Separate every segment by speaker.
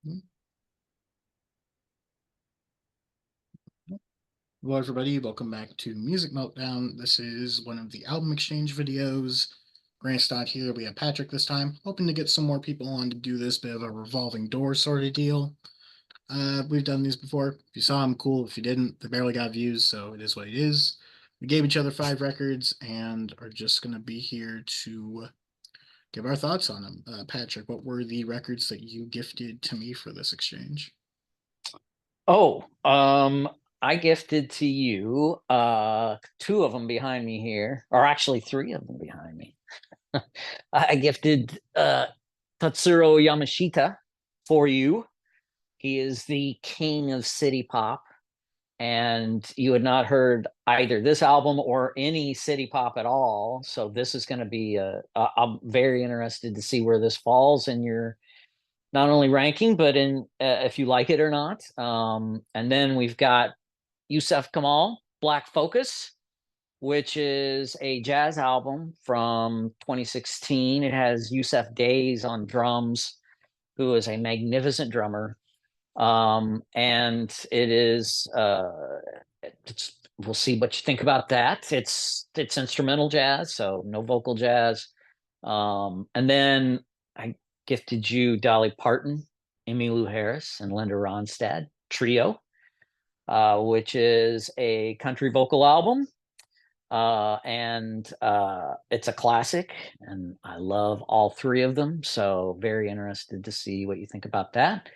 Speaker 1: Hello, everybody. Welcome back to Music Meltdown. This is one of the album exchange videos. Grant's not here. We have Patrick this time. Hoping to get some more people on to do this bit of a revolving door sort of deal. We've done these before. If you saw them, cool. If you didn't, they barely got views, so it is what it is. We gave each other 5 records and are just going to be here to give our thoughts on them. Patrick, what were the records that you gifted to me for this exchange?
Speaker 2: Oh, I gifted to you two of them behind me here, or actually three of them behind me. I gifted Tatsuro Yamashita for you. He is the king of city pop, and you had not heard either this album or any city pop at all. So this is going to be I'm very interested to see where this falls in your not only ranking, but in if you like it or not. And then we've got Yusef Kamal, Black Focus, which is a jazz album from 2016. It has Yusef Days on drums, who is a magnificent drummer. And it is we'll see what you think about that. It's instrumental jazz, so no vocal jazz. And then I gifted you Dolly Parton, Emmylou Harris, and Linda Ronstadt trio, which is a country vocal album. And it's a classic, and I love all three of them. So, very interested to see what you think about that.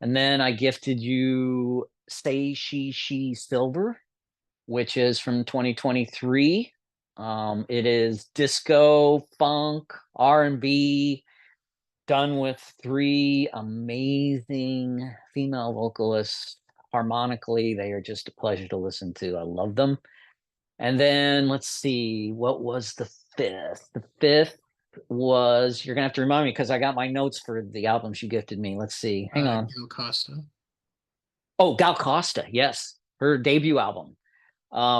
Speaker 2: And then I gifted you Say She Silver, which is from 2023. It is disco, funk, R&B, done with three amazing female vocalists. Harmonically, they are just a pleasure to listen to. I love them. And then let's see, what was the fifth? The fifth was, you're gonna have to remind me because I got my notes for the albums you gifted me. Let's see. Hang on.
Speaker 1: Gil Costa.
Speaker 2: Oh, Gal Costa, yes. Her debut album,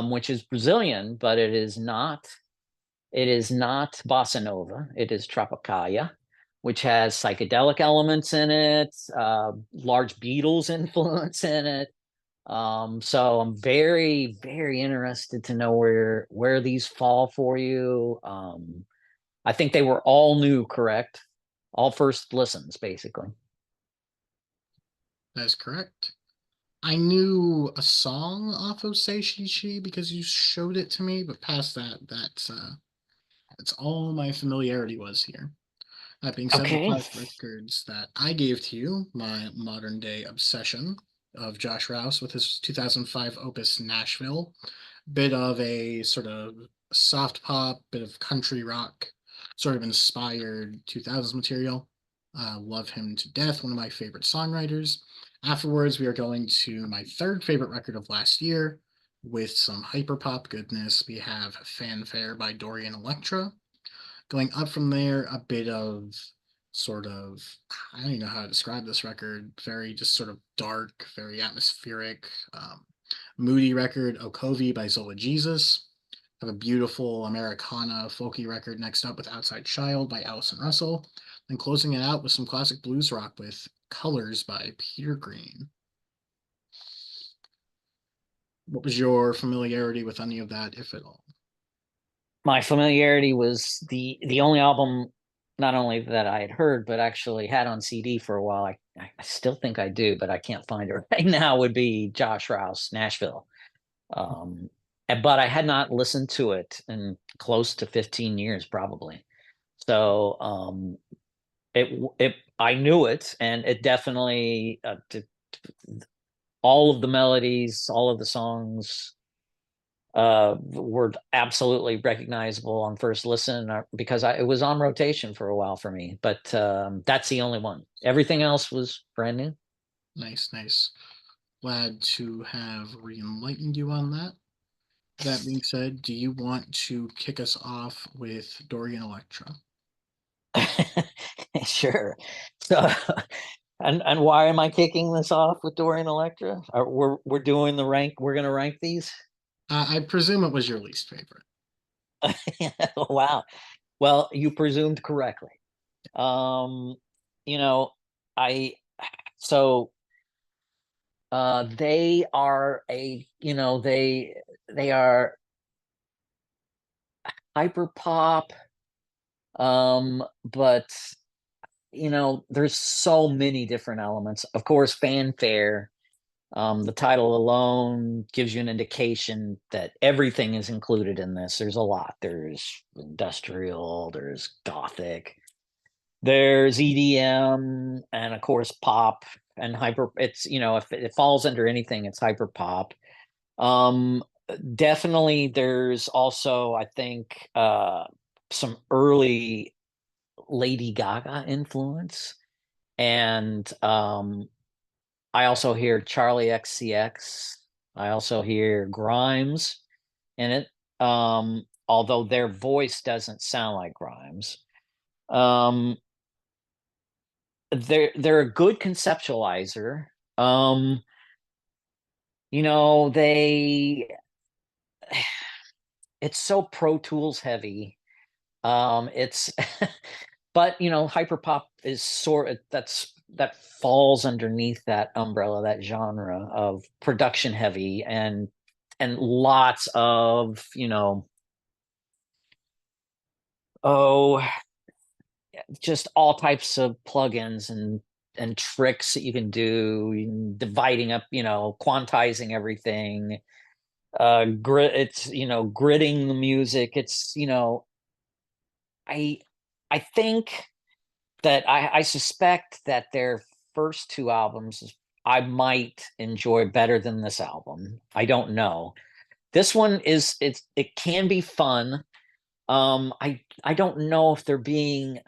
Speaker 2: which is Brazilian, but it is not bossa nova. It is tropicalia, which has psychedelic elements in it, large Beatles influence in it. So I'm very, very interested to know where these fall for you. I think they were all new, correct? All first listens, basically.
Speaker 1: That is correct. I knew a song off of Say She because you showed it to me, but past that, that's all my familiarity was here. That being said, the
Speaker 2: Okay.
Speaker 1: 5 records that I gave to you, my modern day obsession of Josh Rouse with his 2005 opus Nashville, bit of a sort of soft pop, bit of country rock, sort of inspired 2000s material. Love him to death, one of my favorite songwriters. Afterwards, we are going to my third favorite record of last year with some hyperpop goodness. We have Fanfare by Dorian Electra. Going up from there, a bit of sort of, I don't even know how to describe this record, very just sort of dark, very atmospheric, moody record, Okovi by Zola Jesus. Have a beautiful Americana folky record next up with Outside Child by Allison Russell. Then closing it out with some classic blues rock with Colors by Peter Green. What was your familiarity with any of that, if at all?
Speaker 2: My familiarity was the only album not only that I had heard, but actually had on CD for a while. I still think I do, but I can't find it right now, would be Josh Rouse, Nashville. But I had not listened to it in close to 15 years, probably. So it I knew it, and it definitely all of the melodies, all of the songs were absolutely recognizable on first listen because it was on rotation for a while for me. But that's the only one. Everything else was brand new.
Speaker 1: Nice, nice. Glad to have re-enlightened you on that. That being said, do you want to kick us off with Dorian Electra?
Speaker 2: Sure. So, and why am I kicking this off with Dorian Electra? We're doing the rank. We're gonna rank these.
Speaker 1: I presume it was your least favorite.
Speaker 2: Wow. Well, you presumed correctly. Um, you know, I So they are they are hyper pop, but there's so many different elements. Of course, fanfare. The title alone gives you an indication that everything is included in this. There's a lot. There's industrial, there's gothic, there's EDM, and of course pop and hyper. It's if it falls under anything, it's hyper pop. Um, Definitely, there's also I think some early Lady Gaga influence, and I also hear Charlie XCX. I also hear Grimes in it, although their voice doesn't sound like Grimes. Um, they're a good conceptualizer. Um, they it's so Pro Tools heavy. It's but hyperpop is that falls underneath that umbrella, that genre of production heavy and lots of oh, just all types of plugins and tricks that you can do, dividing up, quantizing everything. It's gridding the music. It's I I think that I suspect that their first two albums I might enjoy better than this album. I don't know. This one it can be fun. I don't know if they're being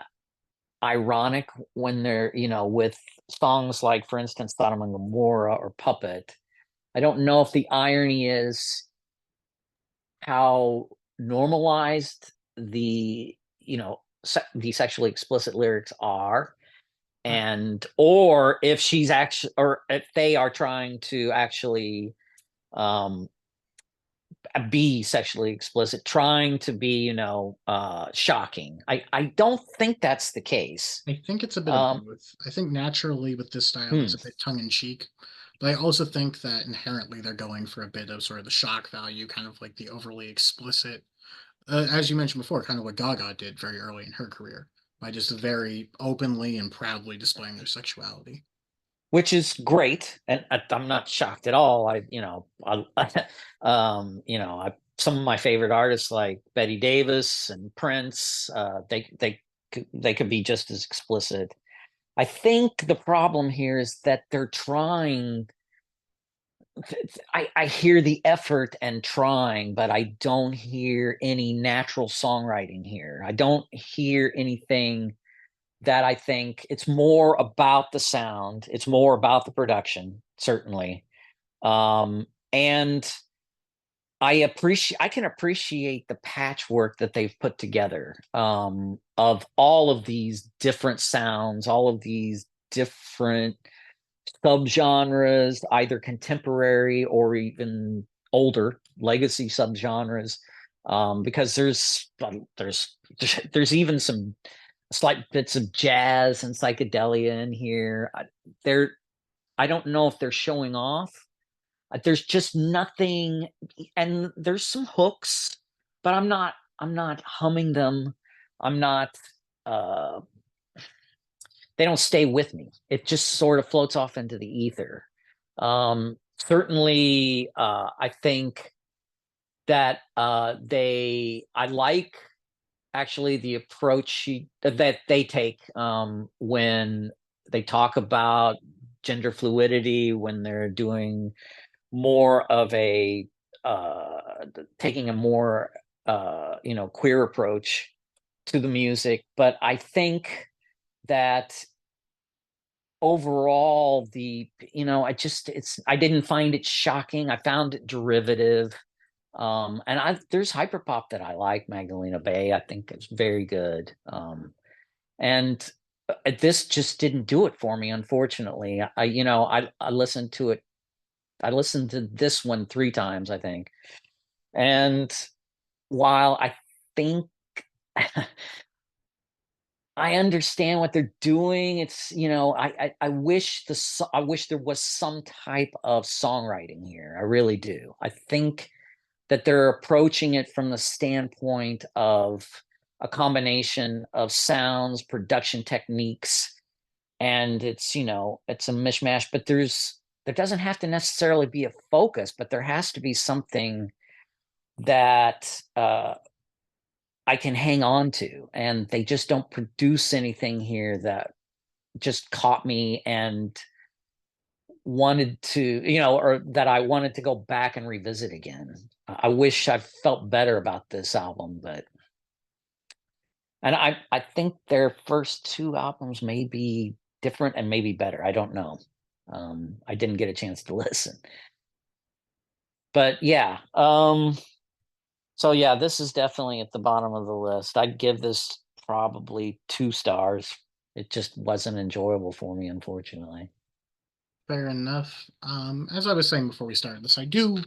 Speaker 2: ironic when they're, with songs like, for instance, Sodom and Gomorrah or Puppet. I don't know if the irony is how normalized the sexually explicit lyrics are,
Speaker 1: Right.
Speaker 2: and or if she's actually, or if they are trying to actually um be sexually explicit, trying to be shocking. I don't think that's the case.
Speaker 1: I think it's a bit of
Speaker 2: um
Speaker 1: both. I think naturally with this style,
Speaker 2: hmm,
Speaker 1: it's a bit tongue in cheek, but I also think that inherently they're going for a bit of sort of the shock value, kind of like the overly explicit, as you mentioned before, kind of what Gaga did very early in her career by just very openly and proudly displaying their sexuality.
Speaker 2: which is great, and I'm not shocked at all. Some of my favorite artists like Betty Davis and Prince, they could be just as explicit. I think the problem here is that they're trying. I hear the effort and trying, but I don't hear any natural songwriting here. I don't hear anything that I think. It's more about the sound. It's more about the production, certainly. And I can appreciate the patchwork that they've put together, of all of these different sounds, all of these different subgenres, either contemporary or even older legacy subgenres. Because there's there's even some slight bits of jazz and psychedelia in here. They're I don't know if they're showing off. There's just nothing, and there's some hooks, but I'm not humming them. I'm not. Uh, they don't stay with me. It just sort of floats off into the ether. Certainly, I think that I like actually the approach that they take, when they talk about gender fluidity, when they're doing more of a uh, taking a more queer approach to the music. But I think that overall I didn't find it shocking. I found it derivative. And there's hyperpop that I like. Magdalena Bay, I think, is very good. And this just didn't do it for me, unfortunately. I listened to it. I listened to this one three times, I think. And while I think I understand what they're doing. It's, I wish I wish there was some type of songwriting here. I really do. I think that they're approaching it from the standpoint of a combination of sounds, production techniques, and it's a mishmash, but there doesn't have to necessarily be a focus, but there has to be something that I can hang on to, and they just don't produce anything here that just caught me and wanted to, or that I wanted to go back and revisit again. I wish I felt better about this album, but and I think their first two albums may be different and maybe better. I don't know. I didn't get a chance to listen. But yeah, so yeah, this is definitely at the bottom of the list. I'd give this probably 2 stars. It just wasn't enjoyable for me, unfortunately.
Speaker 1: Fair enough. As I was saying before we started this, I do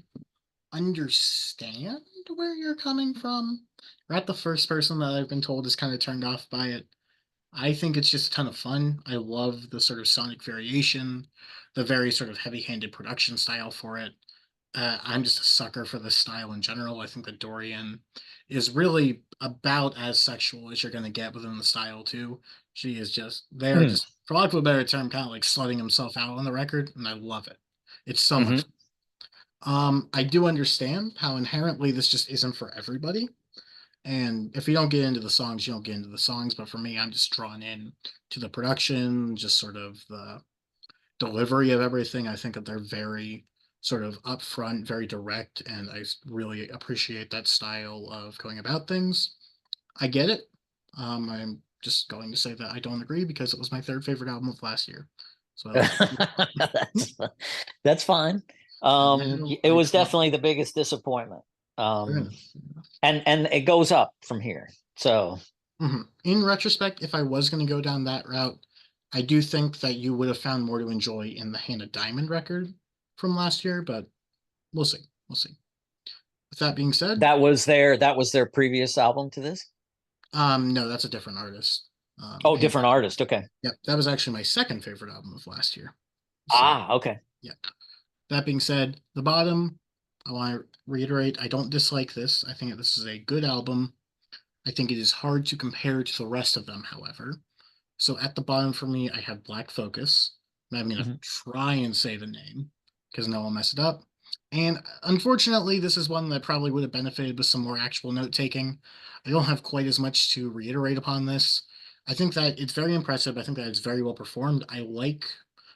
Speaker 1: understand where you're coming from. You're not the first person that I've been told is kind of turned off by it. I think it's just a ton of fun. I love the sort of sonic variation, the very sort of heavy-handed production style for it. I'm just a sucker for this style in general. I think that Dorian is really about as sexual as you're going to get within the style too. She is just there,
Speaker 2: Mm.
Speaker 1: just for lack of a better term, kind of like slutting himself out on the record, and I love it. It's so much.
Speaker 2: Hmm.
Speaker 1: I do understand how inherently this just isn't for everybody. And if you don't get into the songs, you don't get into the songs. But for me, I'm just drawn in to the production, just sort of the delivery of everything. I think that they're very sort of upfront, very direct, and I really appreciate that style of going about things. I get it. I'm just going to say that I don't agree because it was my third favorite album of last year. So
Speaker 2: that's that's fine.
Speaker 1: and now
Speaker 2: It
Speaker 1: I
Speaker 2: was
Speaker 1: come.
Speaker 2: definitely the biggest disappointment.
Speaker 1: Fair
Speaker 2: Um,
Speaker 1: enough. Fair enough.
Speaker 2: and it goes up from here. So
Speaker 1: In retrospect, if I was going to go down that route, I do think that you would have found more to enjoy in the Hannah Diamond record from last year, but we'll see. We'll see. With that being said,
Speaker 2: that was their previous album to this.
Speaker 1: no, that's a different artist.
Speaker 2: Oh,
Speaker 1: And
Speaker 2: different artist. Okay.
Speaker 1: yep, that was actually my second favorite album of last year. So
Speaker 2: Ah, okay.
Speaker 1: yeah. That being said, the bottom, I want to reiterate, I don't dislike this. I think that this is a good album. I think it is hard to compare to the rest of them, however. So at the bottom for me, I have Black Focus. And I'm going to
Speaker 2: Mhm.
Speaker 1: try and say the name because no one mess it up. And unfortunately, this is one that probably would have benefited with some more actual note taking. I don't have quite as much to reiterate upon this. I think that it's very impressive. I think that it's very well performed. I like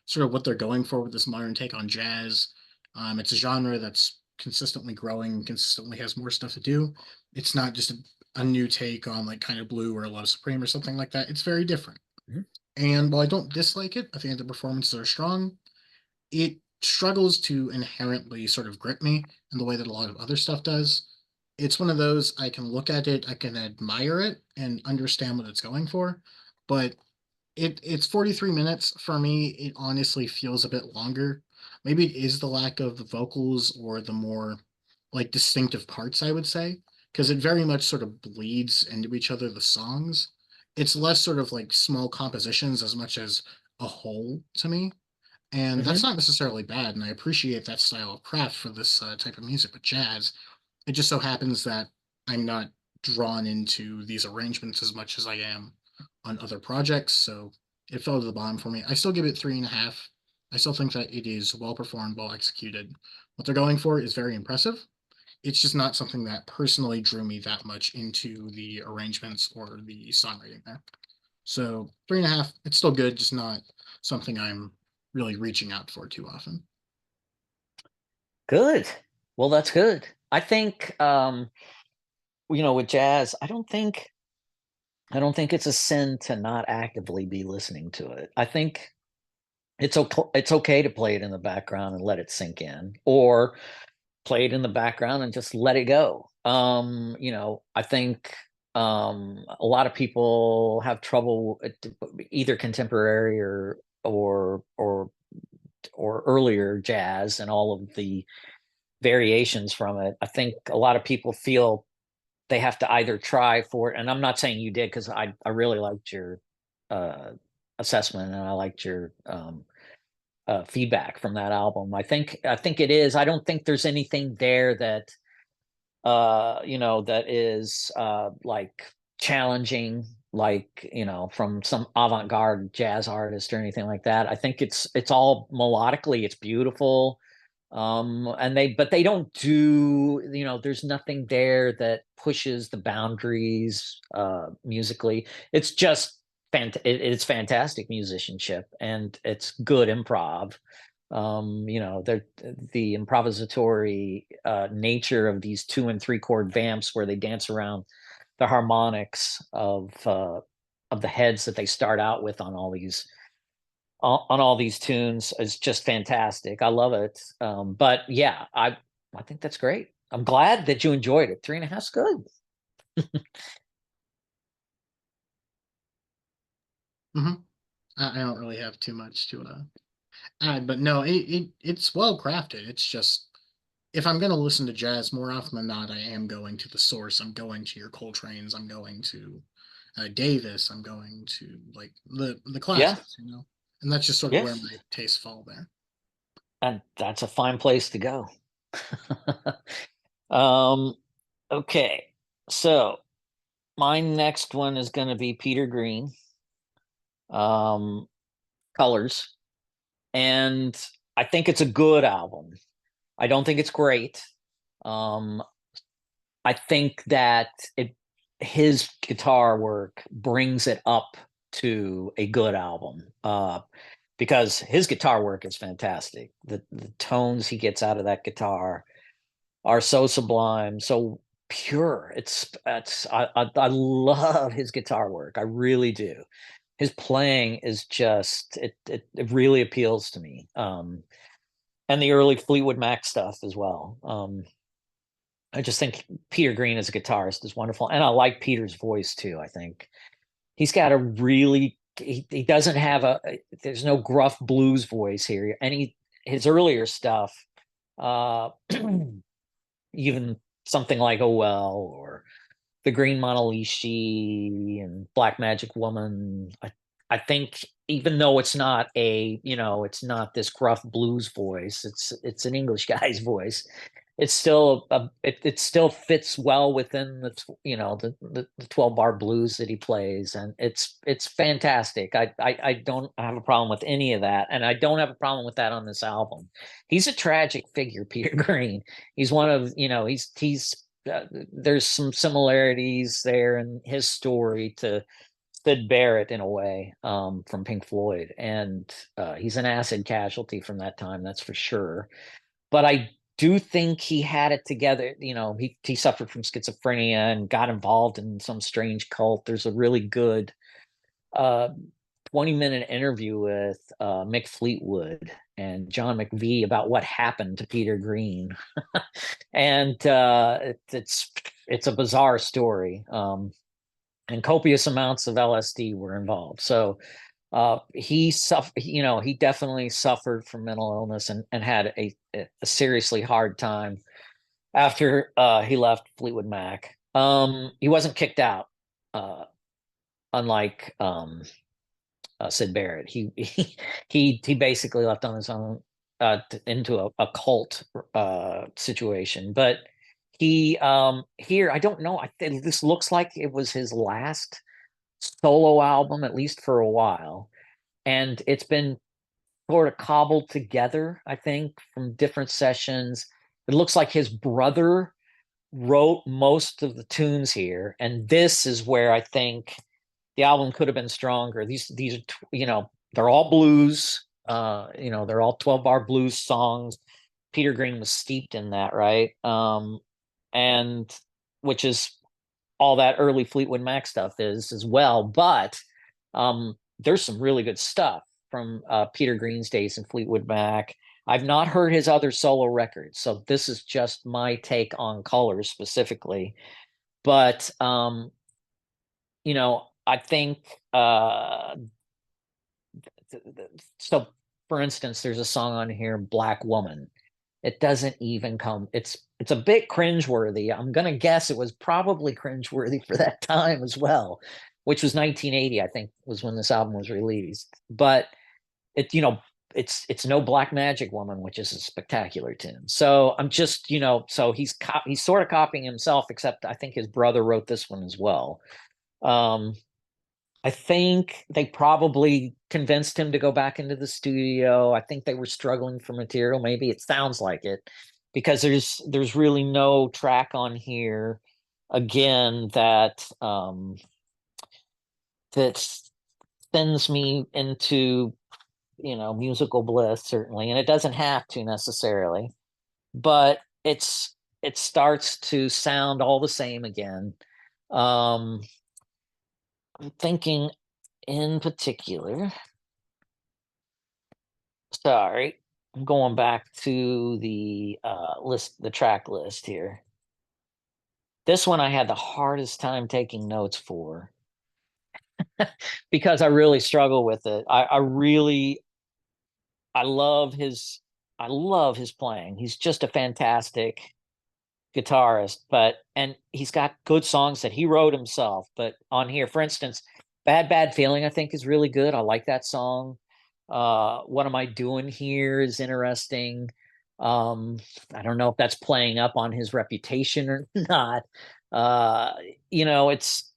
Speaker 1: sort of what they're going for with this modern take on jazz. It's a genre that's consistently growing, consistently has more stuff to do. It's not just a new take on like kind of blue or Love Supreme or something like that. It's very different.
Speaker 2: Mhm.
Speaker 1: And while I don't dislike it, I think the performances are strong. It struggles to inherently sort of grip me in the way that a lot of other stuff does. It's one of those I can look at it, I can admire it and understand what it's going for, but it's 43 minutes. For me, it honestly feels a bit longer. Maybe it is the lack of the vocals or the more like distinctive parts, I would say, because it very much sort of bleeds into each other, the songs. It's less sort of like small compositions as much as a whole to me. And that's
Speaker 2: Mhm.
Speaker 1: not necessarily bad. And I appreciate that style of craft for this type of music, but jazz, it just so happens that I'm not drawn into these arrangements as much as I am on other projects. So it fell to the bottom for me. I still give it 3.5. I still think that it is well performed, well executed. What they're going for is very impressive. It's just not something that personally drew me that much into the arrangements or the songwriting there. So 3.5, it's still good, just not something I'm really reaching out for too often.
Speaker 2: Good. Well, that's good. I think with jazz, I don't think it's a sin to not actively be listening to it. I think it's okay to play it in the background and let it sink in, or play it in the background and just let it go. I think a lot of people have trouble either contemporary or or or earlier jazz and all of the variations from it. I think a lot of people feel they have to either try for it, and I'm not saying you did because I really liked your uh, assessment and I liked your feedback from that album. I think it is. I don't think there's anything there that that is like challenging, like from some avant-garde jazz artist or anything like that. I think it's all melodically, it's beautiful. And they don't do, there's nothing there that pushes the boundaries musically. It's just it's fantastic musicianship and it's good improv. The improvisatory nature of these 2 and 3 chord vamps where they dance around the harmonics of the heads that they start out with on all these tunes is just fantastic. I love it. But yeah, I think that's great. I'm glad that you enjoyed it. 3.5's good.
Speaker 1: Hmm. I don't really have too much to add, but no, it's well crafted. It's just if I'm going to listen to jazz more often than not, I am going to the source. I'm going to your Coltrane's. I'm going to Davis. I'm going to like the
Speaker 2: Yeah,
Speaker 1: classics, and that's just sort of where
Speaker 2: yes,
Speaker 1: my tastes fall there.
Speaker 2: and that's a fine place to go. um, okay, so my next one is going to be Peter Green, um, Colors, and I think it's a good album. I don't think it's great. Um, I think that his guitar work brings it up to a good album. Because his guitar work is fantastic. The tones he gets out of that guitar are so sublime, so pure. I love his guitar work. I really do. His playing is just it really appeals to me. And the early Fleetwood Mac stuff as well. I just think Peter Green as a guitarist is wonderful, and I like Peter's voice too. I think he's got a really he doesn't have there's no gruff blues voice here. His earlier stuff, uh, even something like "Oh Well" or "The Green Monalishi" and "Black Magic Woman." I think even though it's not it's not this gruff blues voice, it's an English guy's voice. It's still it still fits well within the 12 bar blues that he plays, and it's fantastic. I don't have a problem with any of that, and I don't have a problem with that on this album. He's a tragic figure, Peter Green. He's one of he's there's some similarities there in his story to Sid Barrett in a way, from Pink Floyd, and he's an acid casualty from that time, that's for sure. But I do think he had it together. He suffered from schizophrenia and got involved in some strange cult. There's a really good uh, 20-minute interview with Mick Fleetwood and John McVie about what happened to Peter Green, and it's a bizarre story. And copious amounts of LSD were involved. So he definitely suffered from mental illness and had a seriously hard time after he left Fleetwood Mac. He wasn't kicked out, uh, unlike Sid Barrett. He basically left on his own into a cult situation. But he here, I don't know. This looks like it was his last solo album, at least for a while, and it's been sort of cobbled together, I think, from different sessions. It looks like his brother wrote most of the tunes here, and this is where I think the album could have been stronger. These are they're all blues. They're all 12 bar blues songs. Peter Green was steeped in that, right? And which is all that early Fleetwood Mac stuff is as well. But there's some really good stuff from Peter Green's days in Fleetwood Mac. I've not heard his other solo records, so this is just my take on Colors specifically. But I think so. For instance, there's a song on here, "Black Woman." It doesn't even come. it's a bit cringeworthy. I'm gonna guess it was probably cringeworthy for that time as well, which was 1980, I think, was when this album was released. But it, it's no Black Magic Woman, which is a spectacular tune. So I'm just, so he's sort of copying himself, except I think his brother wrote this one as well. Um, I think they probably convinced him to go back into the studio. I think they were struggling for material. Maybe it sounds like it because there's really no track on here again that sends me into musical bliss, certainly, and it doesn't have to necessarily, but it starts to sound all the same again. I'm thinking in particular, sorry, I'm going back to the the track list here. This one I had the hardest time taking notes for because I really struggle with it. I love his I love his playing. He's just a fantastic guitarist, and he's got good songs that he wrote himself. But on here, for instance, Bad Feeling, I think is really good. I like that song. What Am I Doing Here is interesting. Um, I don't know if that's playing up on his reputation or not. Uh, it's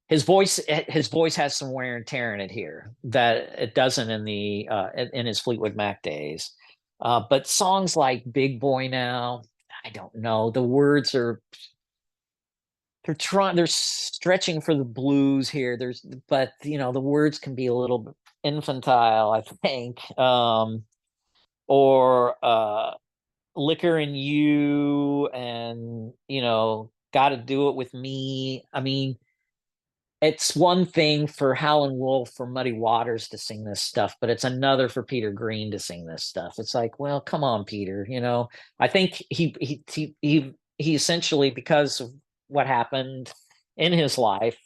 Speaker 2: his voice has some wear and tear in it here that it doesn't in the in his Fleetwood Mac days. But songs like Big Boy Now, I don't know. The words are they're stretching for the blues here. But the words can be a little bit infantile, I think. Or Liquor and You, and Gotta Do It With Me. I mean, it's one thing for Howlin' Wolf or Muddy Waters to sing this stuff, but it's another for Peter Green to sing this stuff. It's like, well, come on, Peter. I think he essentially, because of what happened in his life,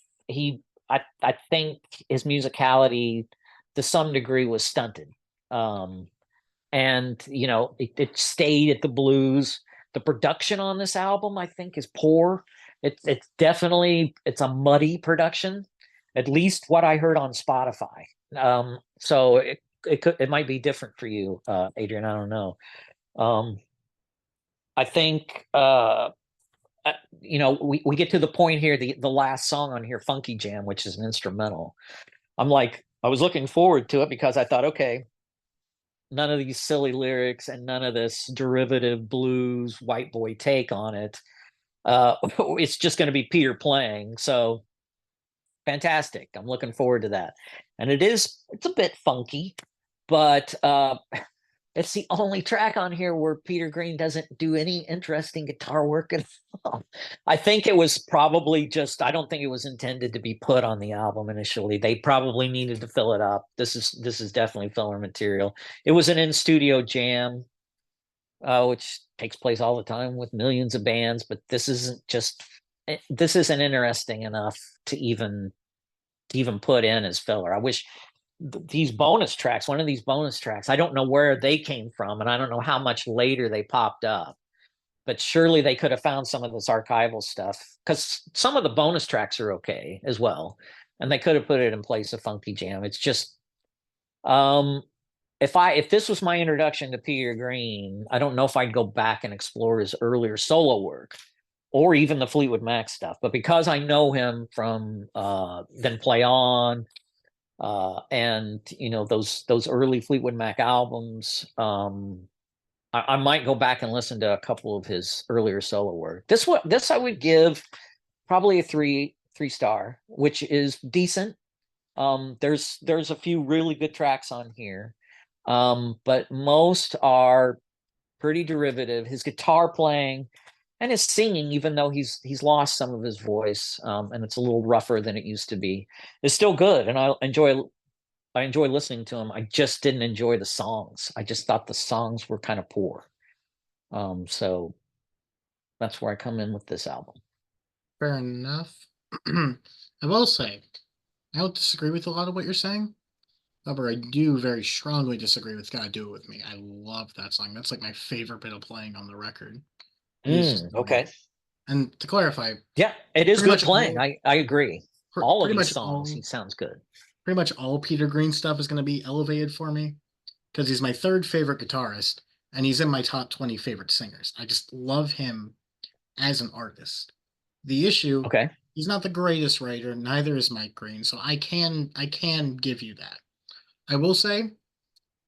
Speaker 2: I think his musicality to some degree was stunted. Um, and it stayed at the blues. The production on this album, I think, is poor. It's definitely it's a muddy production, at least what I heard on Spotify. So it might be different for you, Adrian. I don't know. um I think we get to the point here, the last song on here, Funky Jam, which is an instrumental. I was looking forward to it because I thought, okay, none of these silly lyrics and none of this derivative blues white boy take on it. It's just going to be Peter playing. So fantastic. I'm looking forward to that. And it's a bit funky, but it's the only track on here where Peter Green doesn't do any interesting guitar work at all. I think it was probably just, I don't think it was intended to be put on the album initially. They probably needed to fill it up. This is definitely filler material. It was an in-studio jam, which takes place all the time with millions of bands, but this isn't interesting enough to even put in as filler. I wish these bonus tracks, one of these bonus tracks, I don't know where they came from, and I don't know how much later they popped up, but surely they could have found some of this archival stuff because some of the bonus tracks are okay as well, and they could have put it in place of Funky Jam. It's just, um, if this was my introduction to Peter Green, I don't know if I'd go back and explore his earlier solo work or even the Fleetwood Mac stuff. But because I know him from Then Play On, and those early Fleetwood Mac albums, I might go back and listen to a couple of his earlier solo work. This I would give probably a three star, which is decent. There's a few really good tracks on here, but most are pretty derivative. His guitar playing and his singing, even though he's lost some of his voice, and it's a little rougher than it used to be, is still good, and I enjoy listening to him. I just didn't enjoy the songs. I just thought the songs were kind of poor. So that's where I come in with this album.
Speaker 1: Fair enough. I will say, I don't disagree with a lot of what you're saying. However, I do very strongly disagree with Gotta Do It With Me. I love that song. That's like my favorite bit of playing on the record. He's
Speaker 2: Okay.
Speaker 1: and to clarify,
Speaker 2: Yeah, it is
Speaker 1: pretty
Speaker 2: good
Speaker 1: much
Speaker 2: playing. I agree. All of
Speaker 1: pretty
Speaker 2: his
Speaker 1: much
Speaker 2: songs, he
Speaker 1: all
Speaker 2: sounds good.
Speaker 1: Peter Green stuff is going to be elevated for me because he's my third favorite guitarist and he's in my top 20 favorite singers. I just love him as an artist. The issue,
Speaker 2: Okay.
Speaker 1: he's not the greatest writer, neither is Mike Green, so I can give you that. I will say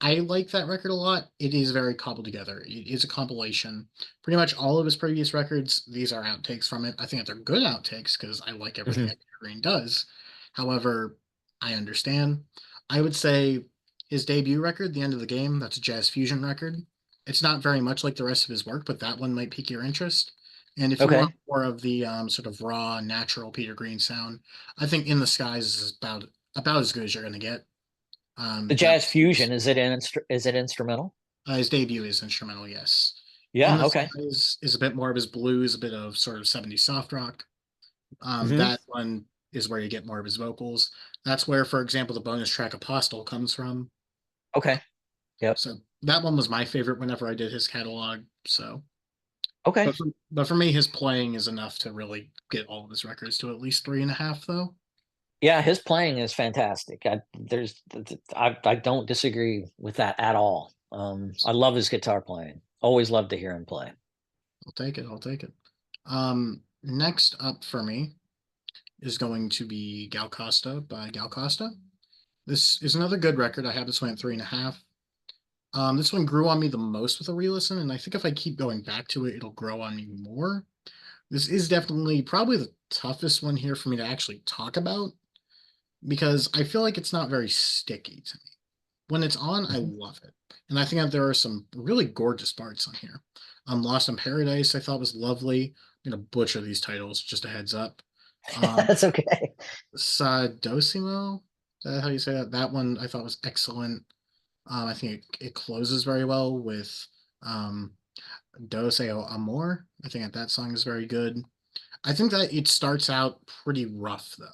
Speaker 1: I like that record a lot. It is very cobbled together. It is a compilation. Pretty much all of his previous records, these are outtakes from it. I think that they're good outtakes because I like everything
Speaker 2: Hmm.
Speaker 1: that Peter Green does. However, I understand. I would say his debut record, The End of the Game, that's a jazz fusion record. It's not very much like the rest of his work, but that one might pique your interest. And if you want
Speaker 2: Okay.
Speaker 1: more of the sort of raw, natural Peter Green sound, I think In the Skies is about as good as you're going to get.
Speaker 2: The
Speaker 1: That
Speaker 2: jazz fusion, is it instrumental?
Speaker 1: His debut is instrumental, yes. In
Speaker 2: Yeah,
Speaker 1: the
Speaker 2: okay.
Speaker 1: Skies is a bit more of his blues, a bit of sort of 70s soft rock.
Speaker 2: Hmm.
Speaker 1: That one is where you get more of his vocals. That's where, for example, the bonus track Apostle comes from.
Speaker 2: Okay. Yep.
Speaker 1: So that one was my favorite whenever I did his catalog. So,
Speaker 2: Okay.
Speaker 1: but for me, his playing is enough to really get all of his records to at least 3.5, though.
Speaker 2: Yeah, his playing is fantastic. I don't disagree with that at all. I love his guitar playing. Always love to hear him play.
Speaker 1: I'll take it. I'll take it. Next up for me is going to be Gal Costa by Gal Costa. This is another good record. I have this one at 3.5. This one grew on me the most with a re-listen, and I think if I keep going back to it, it'll grow on me more. This is definitely probably the toughest one here for me to actually talk about because I feel like it's not very sticky to me. When it's on, I
Speaker 2: Mhm.
Speaker 1: love it. And I think that there are some really gorgeous parts on here. Lost in Paradise, I thought was lovely. I'm gonna butcher these titles, just a heads up. Um,
Speaker 2: That's okay.
Speaker 1: Sadosimo, is that how you say that? That one I thought was excellent. I think it closes very well with um, Dos Amor. I think that song is very good. I think that it starts out pretty rough, though.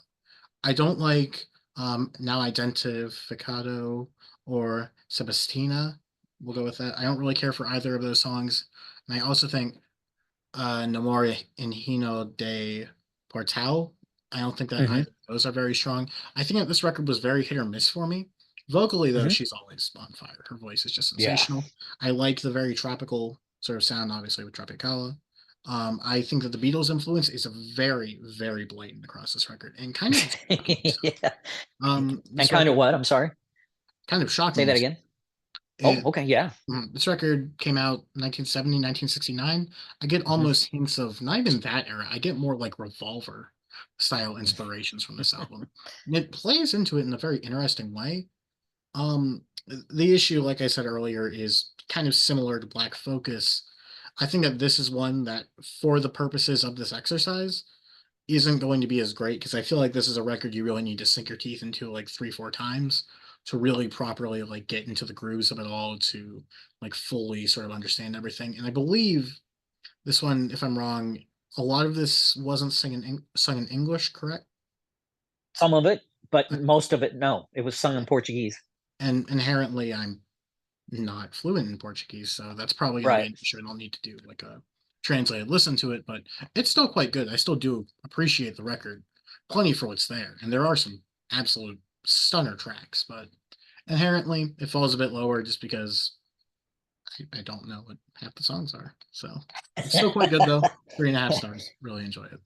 Speaker 1: I don't like Now Identificado or Sebastina. We'll go with that. I don't really care for either of those songs. And I also think Namore Hino de Portal. I don't think that
Speaker 2: Hmm.
Speaker 1: either of those are very strong. I think that this record was very hit or miss for me. Vocally, though,
Speaker 2: Hmm.
Speaker 1: she's always on fire. Her voice is just
Speaker 2: Yeah.
Speaker 1: sensational. I like the very tropical sort of sound, obviously, with Tropicala. I think that the Beatles' influence is a very, very blatant across this record and kind of shockingly so.
Speaker 2: Yeah. And
Speaker 1: This
Speaker 2: kind of
Speaker 1: record,
Speaker 2: what? I'm sorry.
Speaker 1: kind of
Speaker 2: Say
Speaker 1: shockingly
Speaker 2: that
Speaker 1: so.
Speaker 2: again. Oh,
Speaker 1: It
Speaker 2: okay. Yeah.
Speaker 1: This record came out 1970, 1969. I get
Speaker 2: Hmm.
Speaker 1: almost hints of not even that era. I get more like Revolver style inspirations from this album. And it plays into it in a very interesting way. The issue, like I said earlier, is kind of similar to Black Focus. I think that this is one that, for the purposes of this exercise, isn't going to be as great because I feel like this is a record you really need to sink your teeth into like 3, 4 times to really properly like get into the grooves of it all to like fully sort of understand everything. And I believe this one, if I'm wrong, a lot of this wasn't sung in English, correct?
Speaker 2: Some of it, but
Speaker 1: Uh,
Speaker 2: most of it, no. It was sung in Portuguese.
Speaker 1: And inherently, I'm not fluent in Portuguese, so that's probably going to be
Speaker 2: Right.
Speaker 1: an issue, and I'll need to do like a translated listen to it. But it's still quite good. I still do appreciate the record, plenty for what's there, and there are some absolute stunner tracks. But inherently, it falls a bit lower just because I don't know what half the songs are. So it's still quite good though. 3.5 stars. Really enjoy it.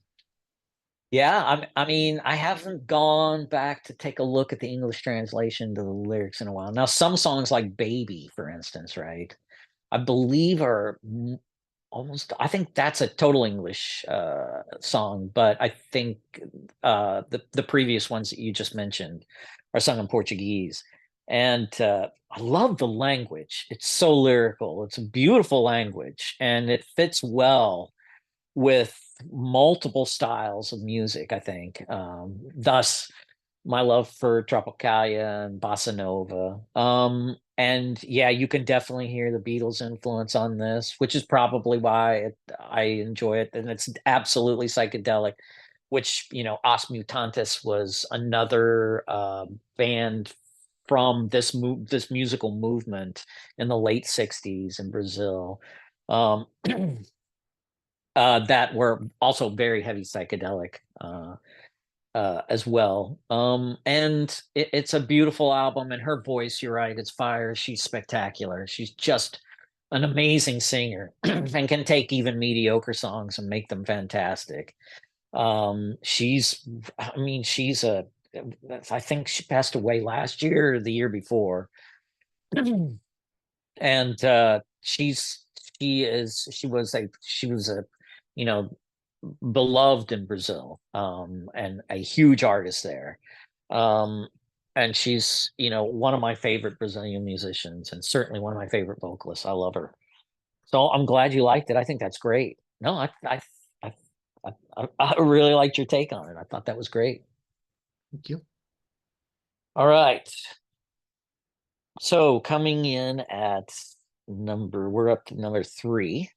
Speaker 2: Yeah, I mean, I haven't gone back to take a look at the English translation to the lyrics in a while. Now, some songs like Baby, for instance, right? I believe are almost, I think that's a total English song, but I think the previous ones that you just mentioned are sung in Portuguese. And I love the language. It's so lyrical. It's a beautiful language, and it fits well with multiple styles of music, I think. Thus, my love for Tropicalia and Bossa Nova. And yeah, you can definitely hear the Beatles' influence on this, which is probably why I enjoy it. And it's absolutely psychedelic, which, Os Mutantes was another band from this musical movement in the late 60s in Brazil. Um, that were also very heavy psychedelic as well. And it's a beautiful album, and her voice, you're right, it's fire. She's spectacular. She's just an amazing singer and can take even mediocre songs and make them fantastic. She's, I mean, she's a, I think she passed away last year or the year before. And she was a, you know, beloved in Brazil, and a huge artist there. Um, and she's, one of my favorite Brazilian musicians, and certainly one of my favorite vocalists. I love her. So I'm glad you liked it. I think that's great. No, I, I really liked your take on it. I thought that was great.
Speaker 1: Thank you.
Speaker 2: All right. So coming in at we're up to number three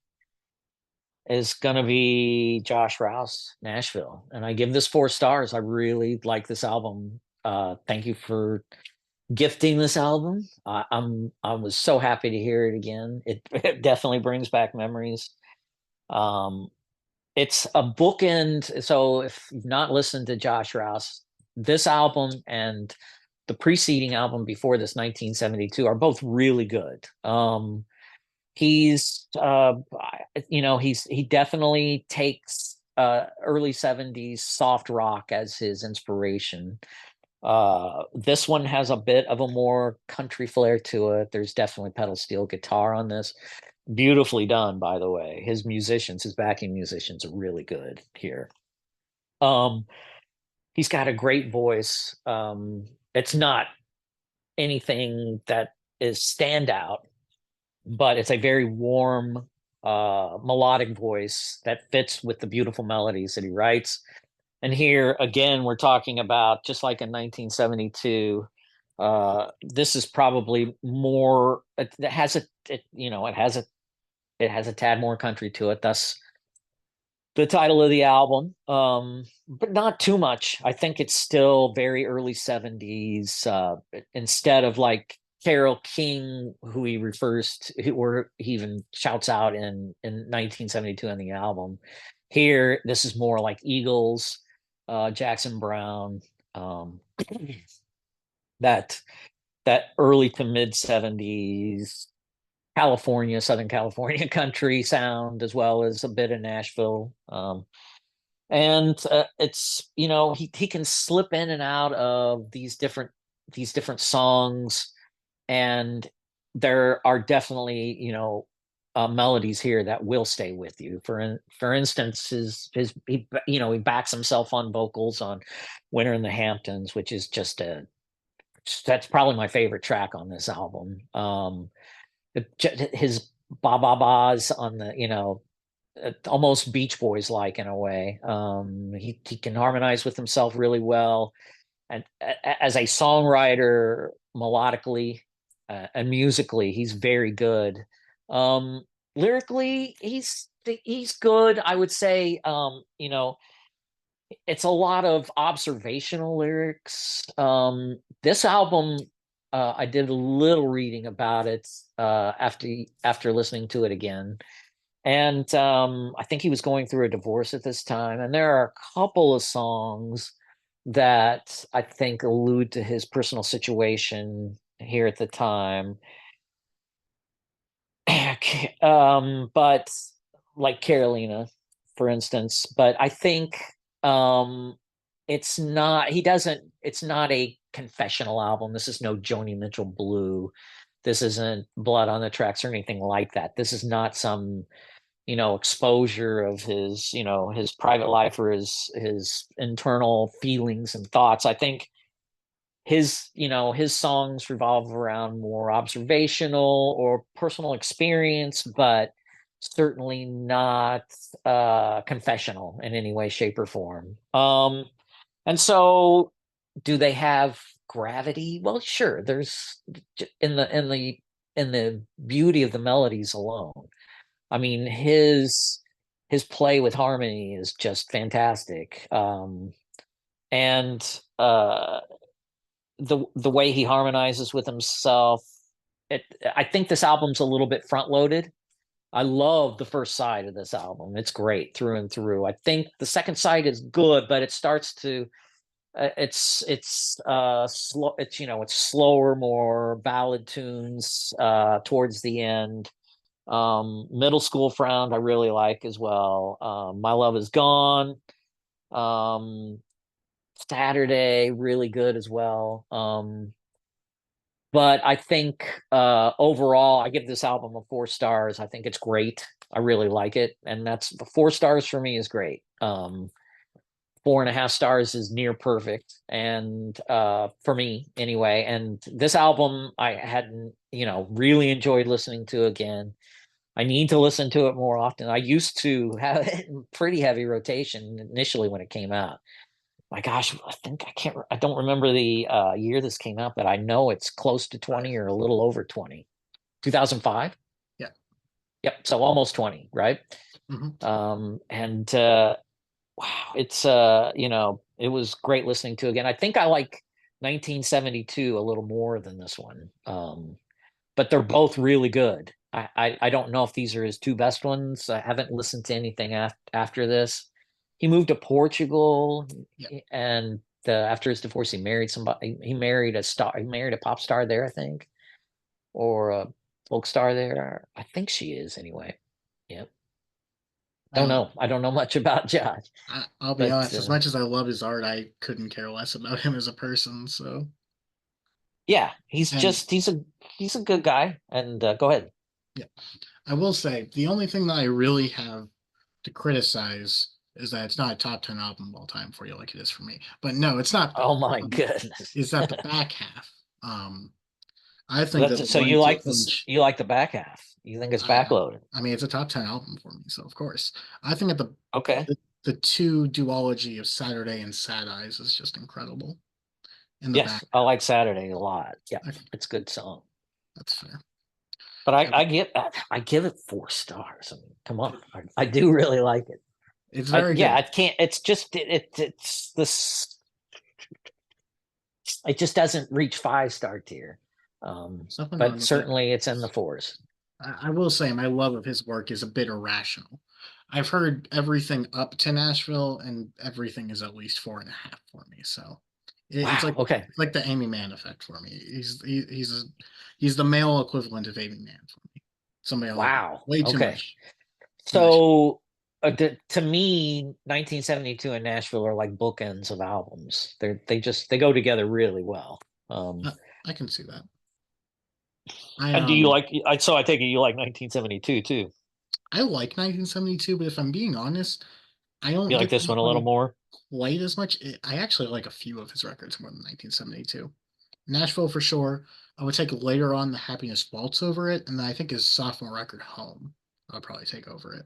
Speaker 2: is going to be Josh Rouse, Nashville. And I give this 4 stars. I really like this album. Thank you for gifting this album. I was so happy to hear it again. It definitely brings back memories. Um, it's a bookend. So if you've not listened to Josh Rouse, this album and the preceding album before this, 1972, are both really good. He's he definitely takes early 70s soft rock as his inspiration. This one has a bit of a more country flair to it. There's definitely pedal steel guitar on this. Beautifully done, by the way. His backing musicians are really good here. um he's got a great voice. It's not anything that is standout, but it's a very warm, melodic voice that fits with the beautiful melodies that he writes. And here again, we're talking about, just like in 1972. This is probably more. It has a, it has a tad more country to it. Thus, the title of the album, but not too much. I think it's still very early 70s. Instead of like Carole King, who he refers to, or he even shouts out in 1972 on the album. Here, this is more like Eagles, Jackson Brown, um, that that early to mid 70s California, Southern California country sound, as well as a bit of Nashville. And it's, he can slip in and out of these different songs, and there are definitely, melodies here that will stay with you. For instance, he backs himself on vocals on Winter in the Hamptons, which is just that's probably my favorite track on this album. His ba ba ba's on the, almost Beach Boys like in a way. He can harmonize with himself really well, and as a songwriter, melodically and musically, he's very good. Lyrically, he's good. I would say, it's a lot of observational lyrics. This album, I did a little reading about it after listening to it again. And I think he was going through a divorce at this time. And there are a couple of songs that I think allude to his personal situation here at the time. But like Carolina, for instance. But I think um, it's not a confessional album. This is no Joni Mitchell Blue. This isn't Blood on the Tracks or anything like that. This is not some, exposure of his private life or his internal feelings and thoughts. I think his songs revolve around more observational or personal experience, but certainly not confessional in any way, shape, or form. And so, do they have gravity? Well, sure. There's in the beauty of the melodies alone. I mean, his play with harmony is just fantastic. And the way he harmonizes with himself, it I think this album's a little bit front loaded. I love the first side of this album. It's great through and through. I think the second side is good, but it starts to it's slow. It's it's slower, more ballad tunes towards the end. Middle School Frown I really like as well. My Love Is Gone. Um, Saturday really good as well. But I think overall, I give this album a 4 stars. I think it's great. I really like it, and that's 4 stars for me is great. 4.5 stars is near perfect, and for me anyway. And this album, I hadn't, really enjoyed listening to again. I need to listen to it more often. I used to have it in pretty heavy rotation initially when it came out. My gosh, I don't remember the year this came out, but I know it's close to 20 or a little over 20. 2005?
Speaker 1: Yeah.
Speaker 2: Yep, so almost 20, right?
Speaker 1: Hmm.
Speaker 2: And wow, it's it was great listening to again. I think I like 1972 a little more than this one. But they're both really good. I don't know if these are his two best ones. I haven't listened to anything after this. He moved to Portugal,
Speaker 1: Yeah.
Speaker 2: and after his divorce, he married somebody. He married a star. He married a pop star there, I think, or a folk star there. I think she is anyway. Yep.
Speaker 1: I,
Speaker 2: I don't know much about Josh,
Speaker 1: I'll be
Speaker 2: but
Speaker 1: honest, as much as I love his art, I couldn't care less about him as a person. So,
Speaker 2: yeah,
Speaker 1: and
Speaker 2: he's a good guy. And go ahead.
Speaker 1: yeah, I will say the only thing that I really have to criticize is that it's not a top 10 album of all time for you like it is for me. But no, it's not
Speaker 2: Oh
Speaker 1: that.
Speaker 2: my
Speaker 1: Um,
Speaker 2: goodness.
Speaker 1: is that the back half? Um, I think that
Speaker 2: That's
Speaker 1: the
Speaker 2: so
Speaker 1: one
Speaker 2: you
Speaker 1: two
Speaker 2: like this
Speaker 1: punch.
Speaker 2: you like the back half. You think it's
Speaker 1: I,
Speaker 2: backloaded.
Speaker 1: I mean, it's a top 10 album for me, so of course. I think that
Speaker 2: Okay.
Speaker 1: the two duology of Saturday and Sad Eyes is just incredible in the back
Speaker 2: Yes, I like Saturday a lot. Yeah,
Speaker 1: half. Okay,
Speaker 2: it's a good song.
Speaker 1: that's fair.
Speaker 2: But
Speaker 1: Yeah, but
Speaker 2: I give it 4 stars. I mean, come on. I do really like it.
Speaker 1: it's very
Speaker 2: Yeah,
Speaker 1: good.
Speaker 2: it can't it's just it's this it just doesn't reach 5 star tier.
Speaker 1: There's nothing wrong
Speaker 2: But
Speaker 1: with it.
Speaker 2: certainly it's in the fours.
Speaker 1: I will say my love of his work is a bit irrational. I've heard everything up to Nashville, and everything is at least 4.5 for me. So
Speaker 2: Wow. Okay.
Speaker 1: it's like the Amy Mann effect for me. He's the male equivalent of Amy Mann for me. Somebody I love
Speaker 2: Wow.
Speaker 1: way too
Speaker 2: Okay.
Speaker 1: much. Nashville.
Speaker 2: So to me, 1972 and Nashville are like bookends of albums. They go together really well. Um,
Speaker 1: I can see that. I
Speaker 2: and do you like? So I take it you like 1972 too.
Speaker 1: I like 1972, but if I'm being honest, I don't
Speaker 2: You like
Speaker 1: get
Speaker 2: this
Speaker 1: that
Speaker 2: one a little
Speaker 1: one
Speaker 2: more?
Speaker 1: quite as much. I actually like a few of his records more than 1972. Nashville for sure. I would take later on the Happiness Waltz over it, and then I think his sophomore record Home I would probably take over it.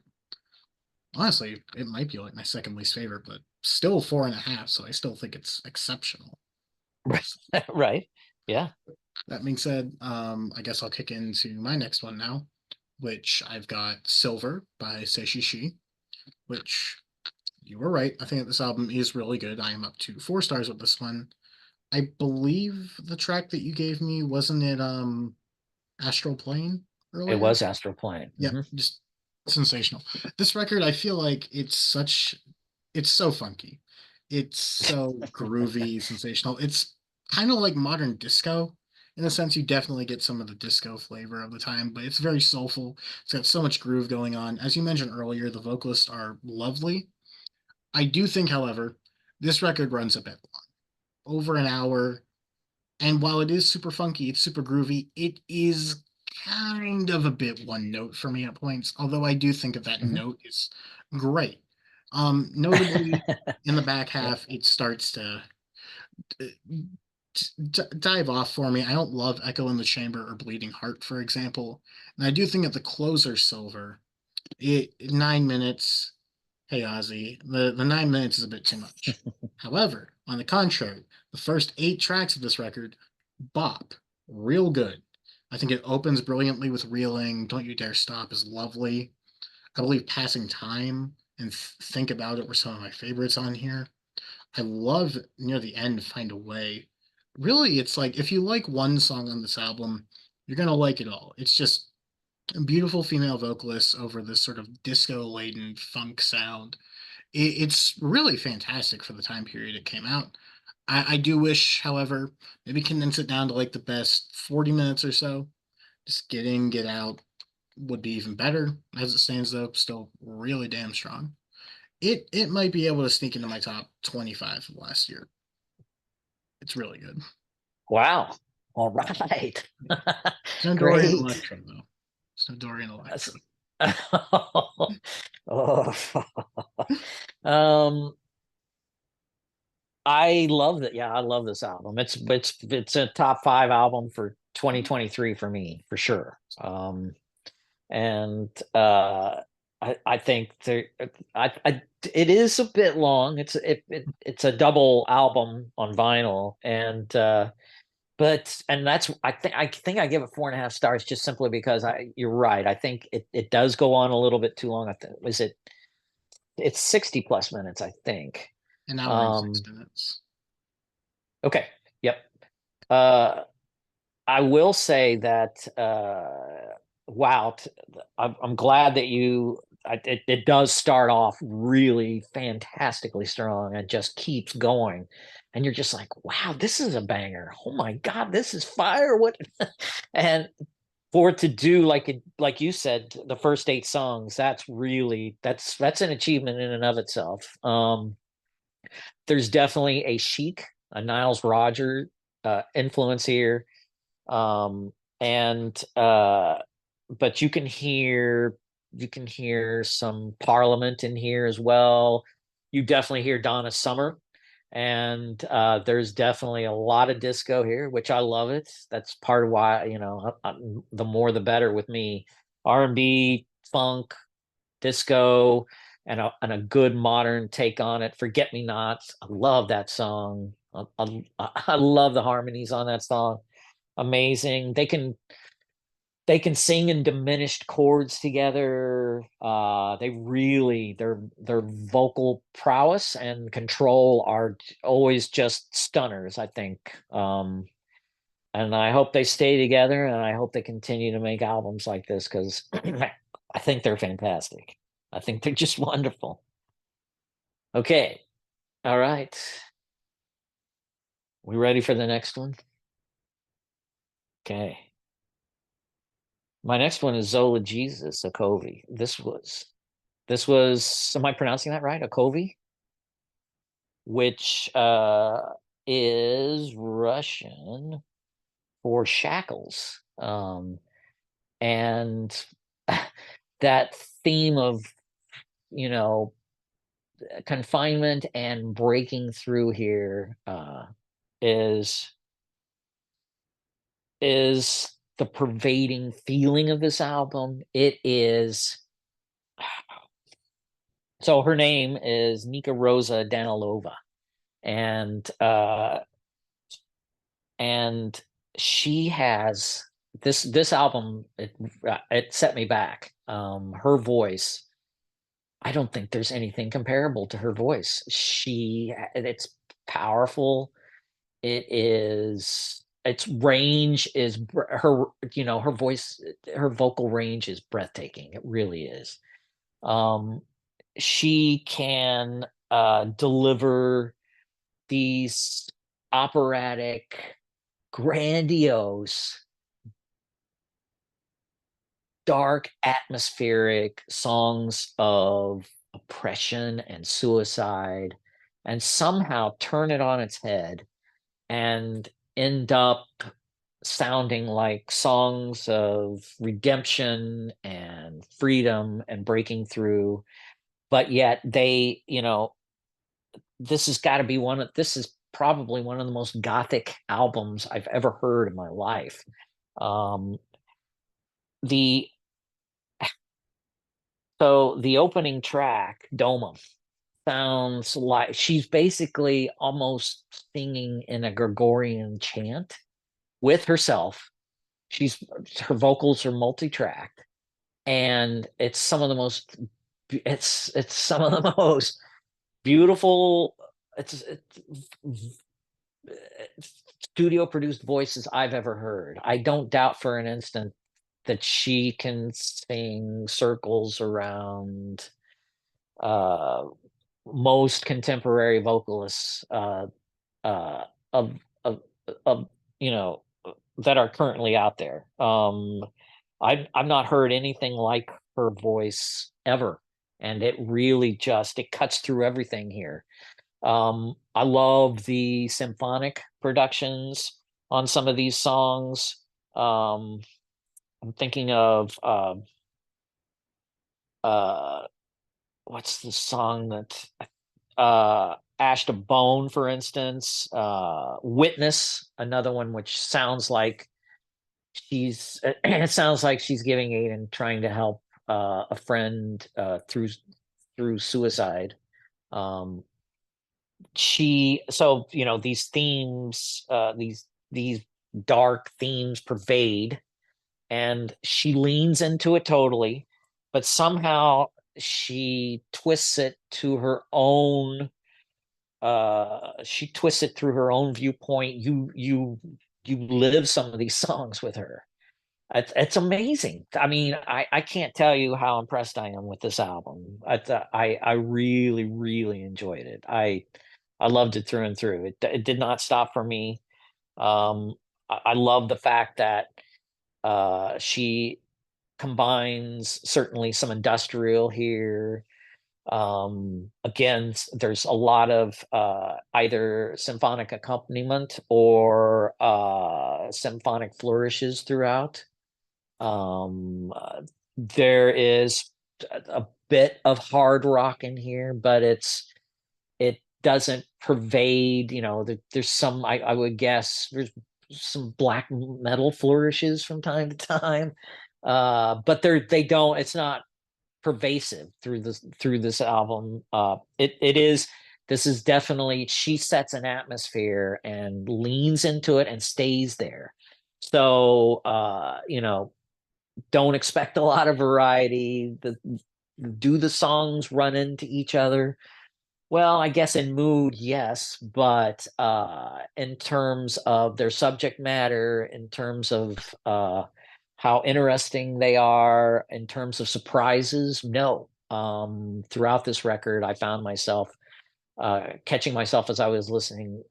Speaker 1: Honestly, it might be like my second least favorite, but still 4.5, so I still think it's exceptional.
Speaker 2: Right. Yeah.
Speaker 1: That being said, I guess I'll kick into my next one now, which I've got Silver by Seishi Shi, which you were right. I think that this album is really good. I am up to 4 stars with this one. I believe the track that you gave me, wasn't it Astral Plane
Speaker 2: It
Speaker 1: earlier?
Speaker 2: was Astro Plane.
Speaker 1: Yeah, just sensational. This record, I feel like it's so funky. It's so groovy, sensational. It's kind of like modern disco. In a sense, you definitely get some of the disco flavor of the time, but it's very soulful. It's got so much groove going on. As you mentioned earlier, the vocalists are lovely. I do think, however, this record runs a bit long, over an hour. And while it is super funky, it's super groovy, it is kind of a bit one note for me at points, although I do think that that
Speaker 2: Hmm.
Speaker 1: note is great. Notably, in the back
Speaker 2: Yeah.
Speaker 1: half, it starts to dive off for me. I don't love Echo in the Chamber or Bleeding Heart, for example. And I do think that the closer, Silver, 9 minutes. Hey Ozzy, the 9 minutes is a bit too much. However, on the contrary, the first 8 tracks of this record bop real good. I think it opens brilliantly with Reeling. Don't You Dare Stop is lovely. I believe Passing Time and Think About It were some of my favorites on here. I love near the end Find a Way. Really, it's like if you like one song on this album, you're gonna like it all. It's just Beautiful female vocalists over this sort of disco-laden funk sound. It's really fantastic for the time period it came out. I do wish, however, maybe condense it down to like the best 40 minutes or so. Just get in, get out would be even better. As it stands, though, still really damn strong. It might be able to sneak into my top 25 of last year. It's really good.
Speaker 2: Wow. All right.
Speaker 1: It's no Dorian
Speaker 2: Great.
Speaker 1: Electro though. It's no Dorian Electro.
Speaker 2: That's- oh. Um, I love that. Yeah, I love this album. It's a top five album for 2023 for me, for sure. And I think it is a bit long. It's a double album on vinyl, and but and that's I think I give it 4.5 stars just simply because you're right. I think it does go on a little bit too long. I think was it it's 60 plus minutes, I think.
Speaker 1: An hour and six
Speaker 2: Um,
Speaker 1: minutes.
Speaker 2: okay, yep. Uh, I will say that wow, I'm glad that it does start off really fantastically strong and just keeps going, and you're just like, wow, this is a banger. Oh my God, this is fire. What and for it to do like you said, the first 8 songs, that's an achievement in and of itself. There's definitely a Chic, a Niles Roger influence here, um, and but you can hear some Parliament in here as well. You definitely hear Donna Summer, and there's definitely a lot of disco here, which I love it. That's part of why the more the better with me. R&B, funk, disco, and a good modern take on it. Forget Me Nots. I love that song. I love the harmonies on that song. Amazing. They can sing in diminished chords together. Their vocal prowess and control are always just stunners, I think. And I hope they stay together, and I hope they continue to make albums like this because I think they're fantastic. I think they're just wonderful. Okay. All right. We ready for the next one? Okay. My next one is Zola Jesus Okovi. This was, am I pronouncing that right? Okovi, which is Russian for shackles. And that theme of, you know, confinement and breaking through here is is the pervading feeling of this album. It is so her name is Nika Rosa Danilova, and and she has this album. It set me back. Her voice. I don't think there's anything comparable to her voice. It's powerful. Its range is her voice, her vocal range is breathtaking. It really is. Um, she can deliver these operatic, grandiose, dark, atmospheric songs of oppression and suicide, and somehow turn it on its head and end up sounding like songs of redemption and freedom and breaking through. But yet this is probably one of the most gothic albums I've ever heard in my life. Um, the the opening track, Doma, sounds like she's basically almost singing in a Gregorian chant with herself. She's Her vocals are multi-tracked, and it's some of the most beautiful it's studio produced voices I've ever heard. I don't doubt for an instant that she can sing circles around uh, most contemporary vocalists uh, of of of you know that are currently out there. I've not heard anything like her voice ever, and it really just it cuts through everything here. I love the symphonic productions on some of these songs. Um, I'm thinking of uh, what's the song that Ash to Bone, for instance, Witness, another one which sounds like she's it sounds like she's giving aid and trying to help a friend through suicide. Um, she so these themes, these dark themes pervade, and she leans into it totally, but somehow she twists it to her own she twists it through her own viewpoint. You live some of these songs with her. It's amazing. I mean, I can't tell you how impressed I am with this album. I really really enjoyed it. I loved it through and through. It did not stop for me. I love the fact that she combines certainly some industrial here. Again, there's a lot of either symphonic accompaniment or symphonic flourishes throughout. Um, uh, there is a bit of hard rock in here, but it doesn't pervade. There's some, I would guess there's some black metal flourishes from time to time, but they don't. It's not pervasive through this album. It is. This is definitely, she sets an atmosphere and leans into it and stays there. So don't expect a lot of variety. Do the songs run into each other? Well, I guess in mood, yes, but in terms of their subject matter, in terms of how interesting they are, in terms of surprises, no. Throughout this record, I found myself catching myself as I was listening,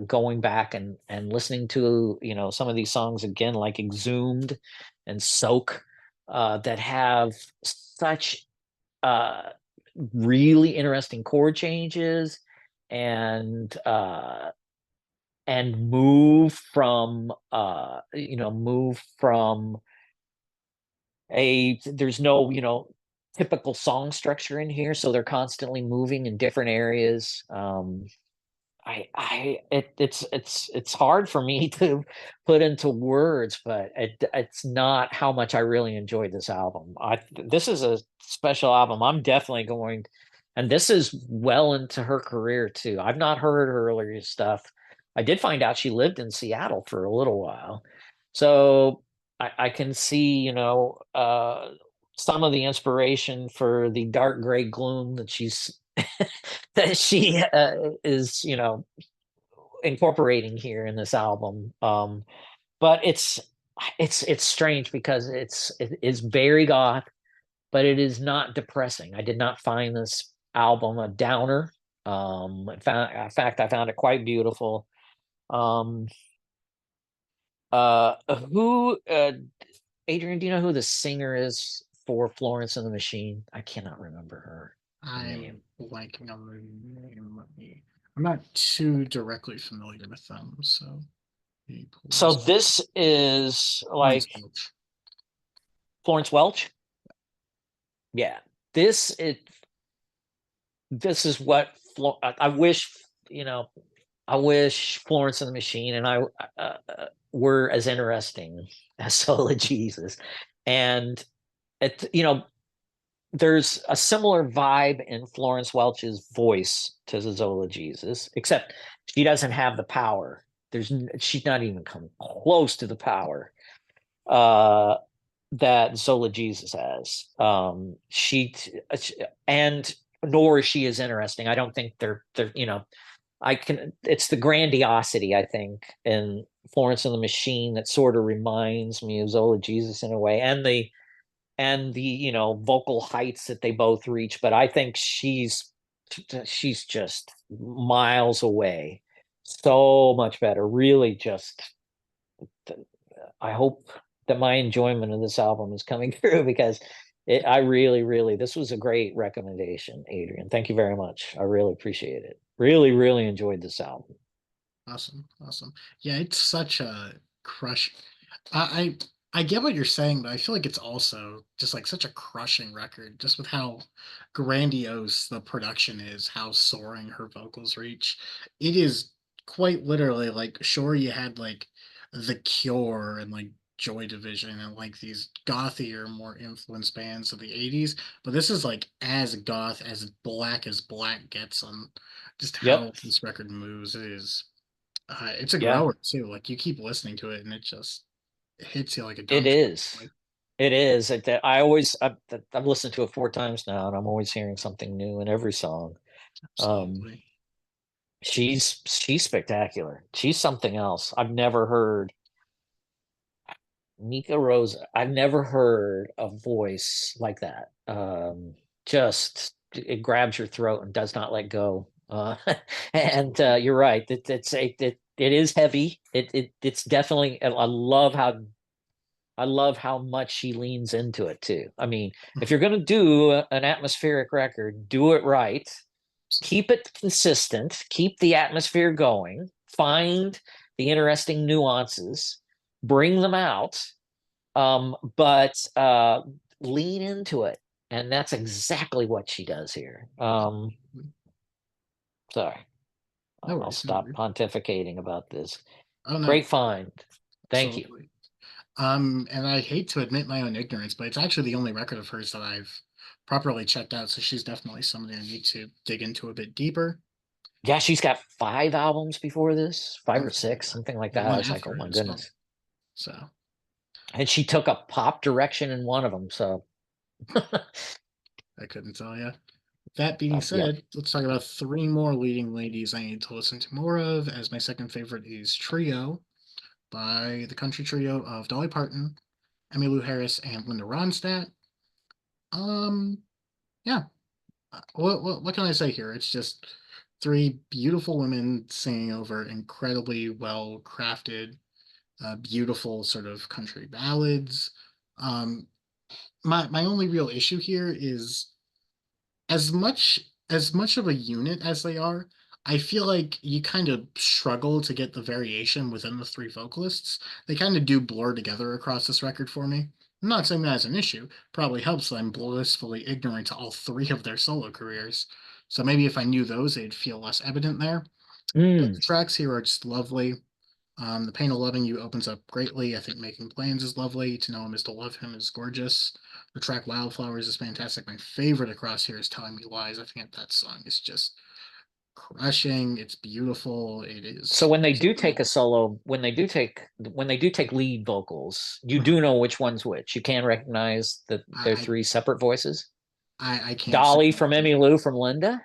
Speaker 2: going back and listening to some of these songs again, like Exhumed and Soak, that have such uh, really interesting chord changes, and move from a there's no typical song structure in here, so they're constantly moving in different areas. It's hard for me to put into words, but it's not how much I really enjoyed this album. This is a special album. I'm definitely going, and this is well into her career too. I've not heard her earlier stuff. I did find out she lived in Seattle for a little while, so I can see some of the inspiration for the dark gray gloom that she is incorporating here in this album. But it's strange because it is very goth, but it is not depressing. I did not find this album a downer. In fact, I found it quite beautiful. Um, uh, who, Adrian, do you know who the singer is for Florence and the Machine? I cannot remember her
Speaker 1: I'm
Speaker 2: name.
Speaker 1: blanking on the name. I'm not too directly familiar with them, so let me pull
Speaker 2: So
Speaker 1: this.
Speaker 2: this is
Speaker 1: Lawrence
Speaker 2: like
Speaker 1: Welch.
Speaker 2: Florence Welch. Yeah, this it this is what I wish, you know, I wish Florence and the Machine and I were as interesting as Soul of Jesus. And there's a similar vibe in Florence Welch's voice to Zola Jesus, except she doesn't have the power. She's not even come close to the power uh, that Zola Jesus has. And nor is she as interesting. I don't think they're. it's the grandiosity, I think, in Florence and the Machine that sort of reminds me of Zola Jesus in a way, and the vocal heights that they both reach. But I think she's just miles away, so much better. Really, just I hope that my enjoyment of this album is coming through because I really, really, this was a great recommendation, Adrian. Thank you very much. I really appreciate it. Really, really enjoyed this album.
Speaker 1: Awesome, awesome. Yeah, it's such a crush. I get what you're saying, but I feel like it's also just like such a crushing record, just with how grandiose the production is, how soaring her vocals reach. It is quite literally like, sure, you had like The Cure and like Joy Division and like these gothier, more influenced bands of the 80s, but this is like as black gets on just how
Speaker 2: Yep.
Speaker 1: this record moves. It's a
Speaker 2: Yeah,
Speaker 1: grower too. Like you keep listening to it and it just hits you like a
Speaker 2: it
Speaker 1: dunk truck.
Speaker 2: is.
Speaker 1: Like
Speaker 2: It is. I've listened to it 4 times now, and I'm always hearing something new in every song. Um,
Speaker 1: absolutely.
Speaker 2: she's spectacular. She's something else. I've never heard Nika Rosa. I've never heard a voice like that. Just it grabs your throat and does not let go. And
Speaker 1: Absolutely.
Speaker 2: you're right. It is heavy. It's definitely. And I love how much she leans into it too. I mean, if you're gonna do an atmospheric record, do it right. Keep it consistent. Keep the atmosphere going. Find the interesting nuances. Bring them out, but lean into it, and that's exactly what she does here. Sorry,
Speaker 1: No
Speaker 2: I'll
Speaker 1: worries, no
Speaker 2: stop
Speaker 1: worries.
Speaker 2: pontificating about this.
Speaker 1: Oh no,
Speaker 2: Great find. Thank you.
Speaker 1: absolutely. And I hate to admit my own ignorance, but it's actually the only record of hers that I've properly checked out. So she's definitely somebody I need to dig into a bit deeper.
Speaker 2: Yeah, she's got 5 albums before this, five or
Speaker 1: Okay,
Speaker 2: six, something like
Speaker 1: yeah,
Speaker 2: that. I
Speaker 1: one
Speaker 2: was like, oh
Speaker 1: after it
Speaker 2: my
Speaker 1: as well.
Speaker 2: goodness.
Speaker 1: So
Speaker 2: And she took a pop direction in one of them. So,
Speaker 1: I couldn't tell you. That being
Speaker 2: yeah.
Speaker 1: said, let's talk about three more leading ladies I need to listen to more of. As my second favorite is Trio by the country trio of Dolly Parton, Emmylou Harris, and Linda Ronstadt. Um, yeah. What can I say here? It's just three beautiful women singing over incredibly well crafted, beautiful sort of country ballads. Um, my only real issue here is as much of a unit as they are, I feel like you kind of struggle to get the variation within the three vocalists. They kind of do blur together across this record for me. I'm not saying that as an issue. Probably helps that I'm blissfully ignorant to all three of their solo careers. So maybe if I knew those, they'd feel less evident there. But
Speaker 2: Mm.
Speaker 1: the tracks here are just lovely. The Pain of Loving You opens up greatly. I think Making Plans is lovely. To Know Him is to Love Him is gorgeous. The track Wildflowers is fantastic. My favorite across here is Telling Me Lies. I think that song is just crushing. It's beautiful. It
Speaker 2: So
Speaker 1: is
Speaker 2: when they do take a
Speaker 1: absolutely.
Speaker 2: solo, when they do take lead vocals, you
Speaker 1: Mhm.
Speaker 2: do know which one's which. You can recognize that they're
Speaker 1: I,
Speaker 2: three separate voices.
Speaker 1: I can't say
Speaker 2: Dolly
Speaker 1: that
Speaker 2: from
Speaker 1: I
Speaker 2: Emmy
Speaker 1: do.
Speaker 2: Lou from Linda.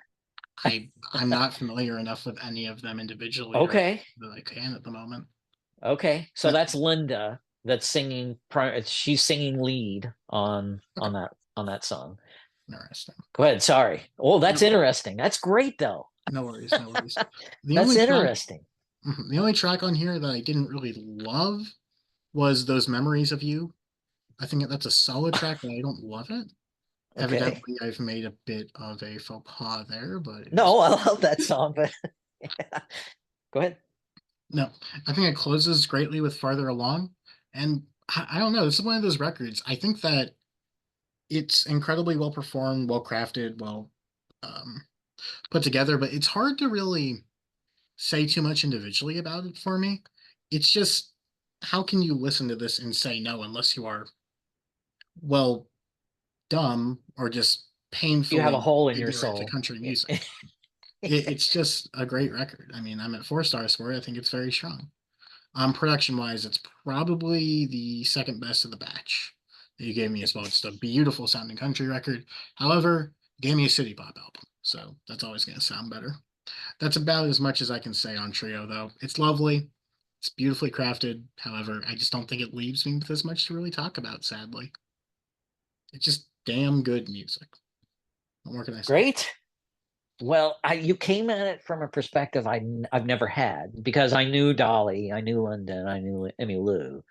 Speaker 1: I'm not familiar enough with any of them individually or
Speaker 2: Okay.
Speaker 1: that I can at the moment.
Speaker 2: Okay. So
Speaker 1: But
Speaker 2: that's Linda that's singing she's singing lead
Speaker 1: okay,
Speaker 2: on that song.
Speaker 1: interesting.
Speaker 2: Go ahead. Sorry. Oh, that's
Speaker 1: No,
Speaker 2: interesting. That's great though.
Speaker 1: no worries, no worries. The
Speaker 2: That's
Speaker 1: only track,
Speaker 2: interesting.
Speaker 1: the only track on here that I didn't really love was Those Memories of You. I think that's a solid track, but I don't love it.
Speaker 2: Okay.
Speaker 1: Evidently, I've made a bit of a faux pas there, but it is
Speaker 2: No, I love that song, but yeah. Go ahead.
Speaker 1: no. I think it closes greatly with Farther Along, and I don't know. This is one of those records. I think that it's incredibly well performed, well crafted, well um, put together, but it's hard to really say too much individually about it for me. It's just how can you listen to this and say no unless you are well dumb or just
Speaker 2: You have a
Speaker 1: painfully
Speaker 2: hole in your
Speaker 1: ignorant to
Speaker 2: soul.
Speaker 1: country music. It's just a great record. I mean, I'm at 4 stars for it. I think it's very strong. Production wise, it's probably the second best of the batch that you gave me as well. It's a beautiful sounding country record. However, you gave me a city pop album, so that's always going to sound better. That's about as much as I can say on Trio, though. It's lovely. It's beautifully crafted. However, I just don't think it leaves me with as much to really talk about, sadly. It's just damn good music. What more can I say?
Speaker 2: Great. Well, you came at it from a perspective I've never had because I knew Dolly, I knew Linda, I knew Emmy Lou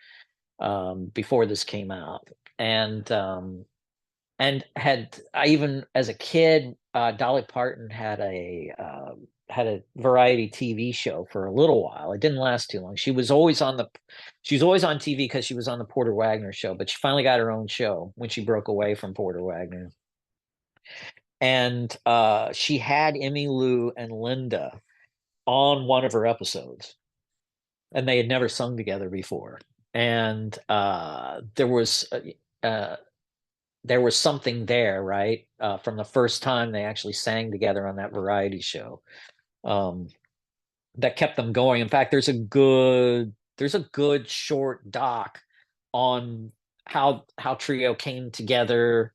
Speaker 2: before this came out, and had I even as a kid, Dolly Parton had a variety TV show for a little while. It didn't last too long. She was always on TV because she was on the Porter Wagner show, but she finally got her own show when she broke away from Porter Wagner. And she had Emmy Lou and Linda on one of her episodes, and they had never sung together before. And uh, there was something there, right? From the first time they actually sang together on that variety show, um, that kept them going. In fact, there's a good short doc on how Trio came together,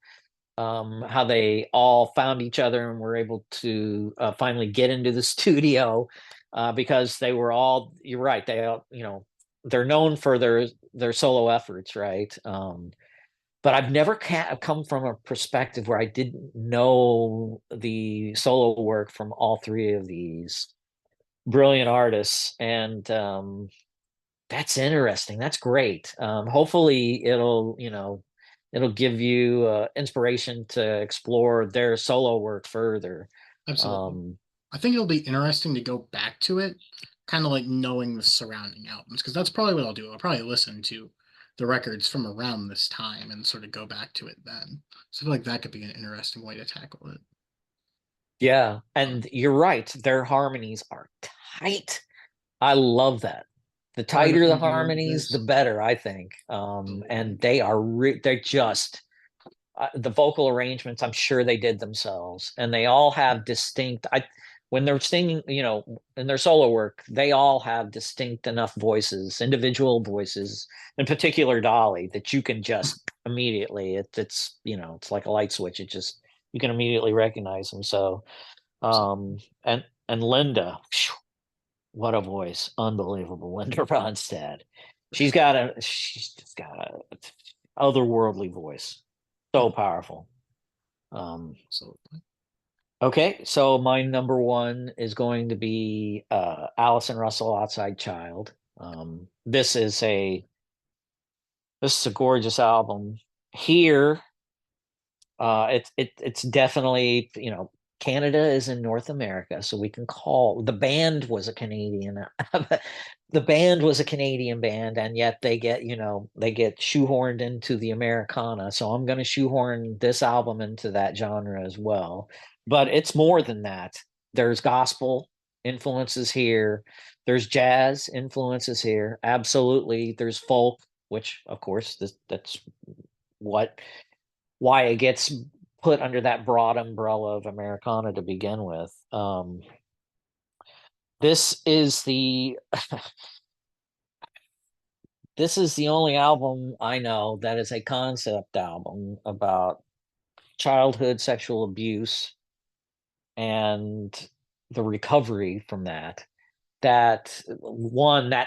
Speaker 2: how they all found each other and were able to finally get into the studio, because they were all. You're right. They all, they're known for their solo efforts, right? But I've never come from a perspective where I didn't know the solo work from all three of these brilliant artists, and that's interesting. That's great. Hopefully, it'll give you inspiration to explore their solo work further.
Speaker 1: Absolutely.
Speaker 2: Um,
Speaker 1: I think it'll be interesting to go back to it, kind of like knowing the surrounding albums, because that's probably what I'll do. I'll probably listen to the records from around this time and sort of go back to it then. So I feel like that could be an interesting way to tackle it.
Speaker 2: yeah,
Speaker 1: Um,
Speaker 2: and you're right. Their harmonies are tight. I love that. The
Speaker 1: Probably the
Speaker 2: tighter the
Speaker 1: funkier the
Speaker 2: harmonies, the
Speaker 1: bass.
Speaker 2: better, I think. And
Speaker 1: Absolutely.
Speaker 2: they're just the vocal arrangements. I'm sure they did themselves, and they all have distinct. When they're singing, in their solo work, they all have distinct enough voices, individual voices. In particular, Dolly, that you can just immediately. It's like a light switch. It just you can immediately recognize them. So,
Speaker 1: Absolutely.
Speaker 2: and Linda. Phew, what a voice. Unbelievable. Linda Ronstadt. She's just got a otherworldly voice. So powerful. Um,
Speaker 1: Absolutely.
Speaker 2: okay, so my number one is going to be Allison Russell Outside Child. This is a gorgeous album. Here, it's definitely, Canada is in North America, so we can call the band was a Canadian. The band was a Canadian band, and yet they get shoehorned into the Americana. So I'm going to shoehorn this album into that genre as well. But it's more than that. There's gospel influences here. There's jazz influences here. Absolutely. There's folk, which of course that's what why it gets put under that broad umbrella of Americana to begin with. This is the this is the only album I know that is a concept album about childhood sexual abuse and the recovery from that. That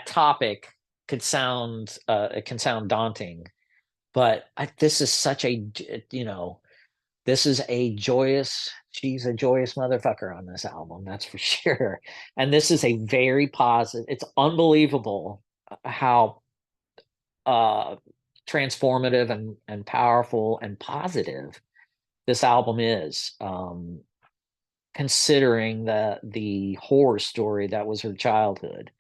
Speaker 2: topic it can sound daunting, but this is such a you know this is a joyous she's a joyous motherfucker on this album, that's for sure. And this is a very positive. It's unbelievable how uh transformative and powerful and positive this album is, considering the horror story that was her childhood.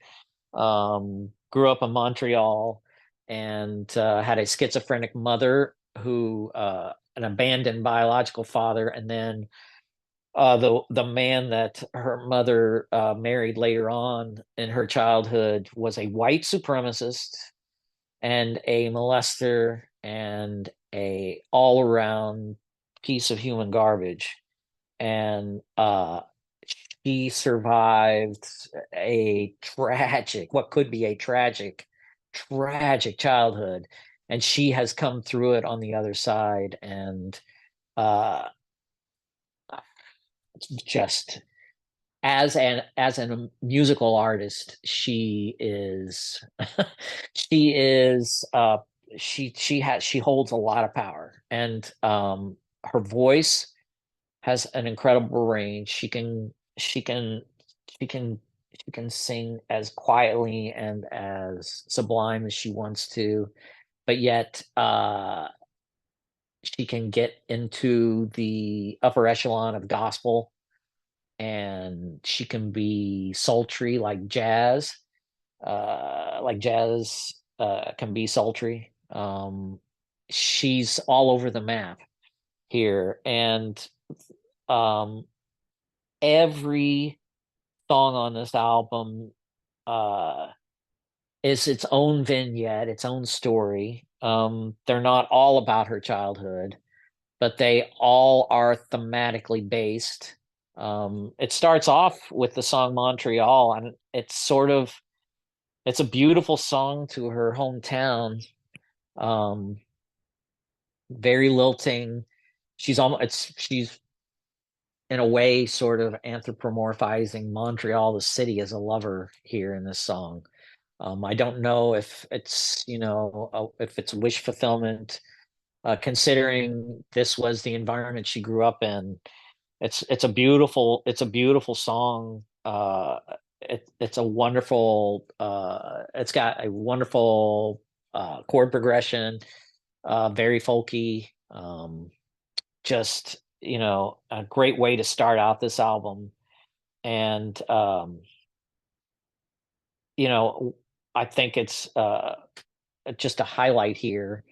Speaker 2: Grew up in Montreal, and had a schizophrenic mother who an abandoned biological father, and then the man that her mother married later on in her childhood was a white supremacist and a molester and a all around piece of human garbage. And she survived a what could be a tragic childhood, and she has come through it on the other side, and uh, just as a musical artist, she is she is she holds a lot of power, and her voice has an incredible range. She can sing as quietly and as sublime as she wants to, but yet she can get into the upper echelon of gospel, and she can be sultry like jazz can be sultry. She's all over the map here, and um, every song on this album uh, is its own vignette, its own story. They're not all about her childhood, but they all are thematically based. It starts off with the song Montreal, and it's a beautiful song to her hometown. Um, Very lilting. She's in a way sort of anthropomorphizing Montreal, the city, as a lover here in this song. I don't know if it's, if it's wish fulfillment, considering this was the environment she grew up in. It's a beautiful song. It's a wonderful. It's got a wonderful chord progression. Very folky. Just a great way to start out this album, and you know I think it's just a highlight here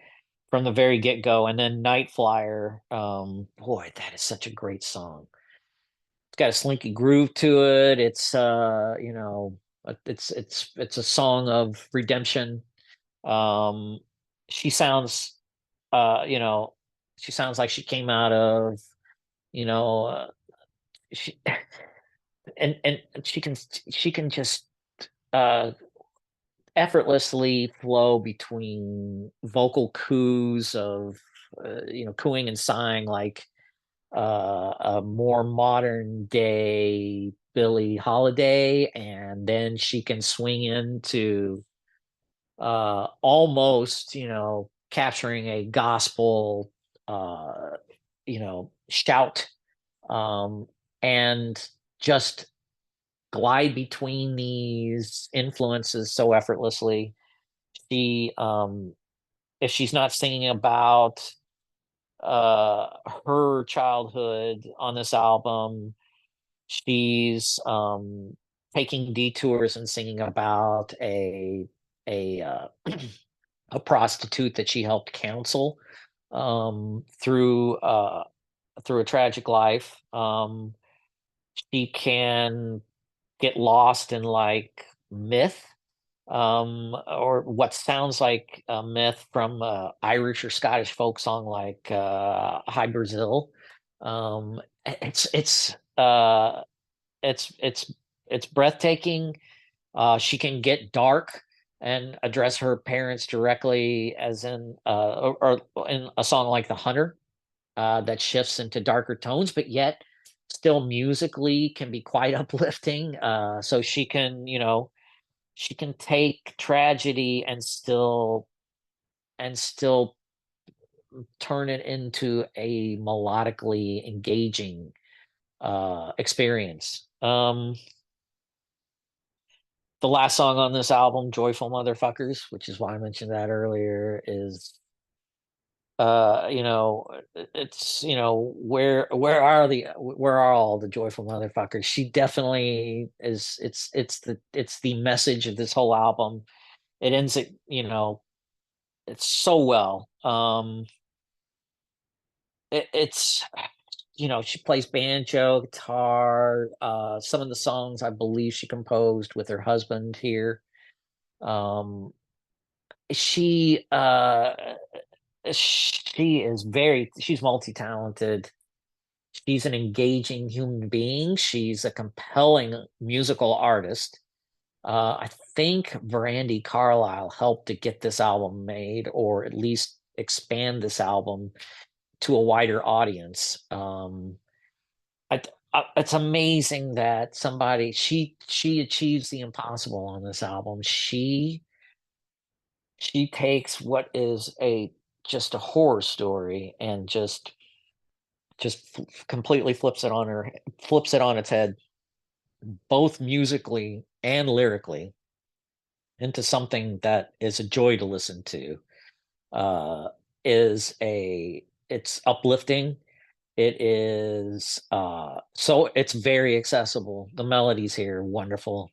Speaker 2: from the very get-go. And then Night Flyer, boy, that is such a great song. It's got a slinky groove to it. It's a song of redemption. um she sounds uh you know she sounds like she came out of, you know she and she can just uh effortlessly flow between vocal coos of cooing and sighing, like a more modern day Billie Holiday, and then she can swing into almost, capturing a gospel shout, um and just glide between these influences so effortlessly. She If she's not singing about uh her childhood on this album, she's taking detours and singing about a a prostitute that she helped counsel through a tragic life. She can get lost in, like, myth, or what sounds like a myth from Irish or Scottish folk song, like Hi Brazil. Um, i- it's it's uh, it's it's it's breathtaking. She can get dark and address her parents directly, as in or in a song like The Hunter, that shifts into darker tones, but yet still musically can be quite uplifting. So she can take tragedy and still turn it into a melodically engaging experience. The last song on this album, Joyful Motherfuckers, which is why I mentioned that earlier, is it's, where are all the joyful motherfuckers? She definitely is. It's the message of this whole album. It ends it, it's so well. It's she plays banjo, guitar. Some of the songs I believe she composed with her husband here. Um, she uh she's multi-talented. She's an engaging human being. She's a compelling musical artist. I think Brandy Carlisle helped to get this album made, or at least expand this album to a wider audience. It's amazing that somebody she achieves the impossible on this album. She takes what is a just a horror story and completely flips it on its head, both musically and lyrically, into something that is a joy to listen to. Uh, is a It's uplifting. It is so it's very accessible. The melodies here are wonderful.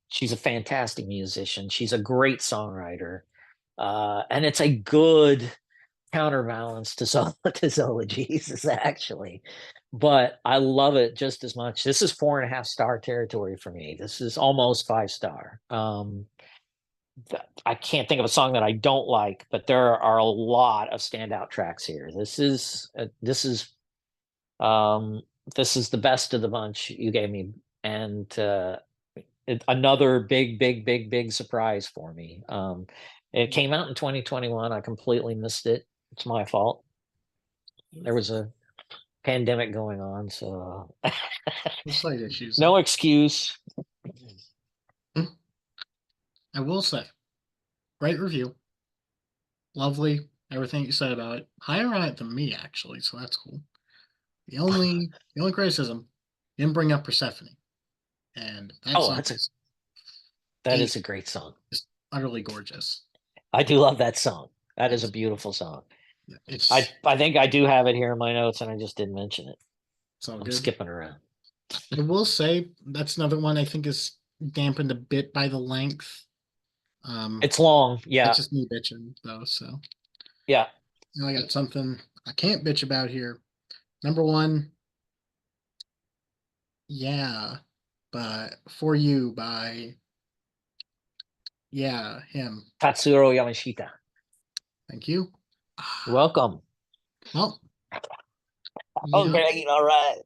Speaker 2: She's a fantastic musician. She's a great songwriter. And it's a good counterbalance to some to Zola Jesus, actually. But I love it just as much. This is 4.5 star territory for me. This is almost 5 star. I can't think of a song that I don't like, but there are a lot of standout tracks here. Um, this is the best of the bunch you gave me, and another big surprise for me. It came out in 2021. I completely missed it. It's my fault. There was a pandemic going on, so
Speaker 1: Slight issues
Speaker 2: no
Speaker 1: there.
Speaker 2: excuse.
Speaker 1: I will say, great review, lovely, everything you said about it. Higher on it than me, actually, so that's cool. The only criticism, you didn't bring up Persephone, and that
Speaker 2: Oh,
Speaker 1: song is
Speaker 2: that
Speaker 1: a
Speaker 2: is a great song.
Speaker 1: just utterly gorgeous.
Speaker 2: I do love that song. That is a
Speaker 1: It's
Speaker 2: beautiful song.
Speaker 1: it's
Speaker 2: I think I do have it here in my notes, and I just didn't mention it.
Speaker 1: it's all
Speaker 2: I'm
Speaker 1: good.
Speaker 2: skipping around.
Speaker 1: I will say that's another one I think is dampened a bit by the length.
Speaker 2: It's long,
Speaker 1: That's
Speaker 2: yeah,
Speaker 1: just me bitching though. So
Speaker 2: yeah.
Speaker 1: I got something I can't bitch about here. Number one, yeah, but For You by yeah him.
Speaker 2: Tatsuro Yamashita.
Speaker 1: Thank you.
Speaker 2: You're welcome.
Speaker 1: Well, yeah.
Speaker 2: Okay, all right.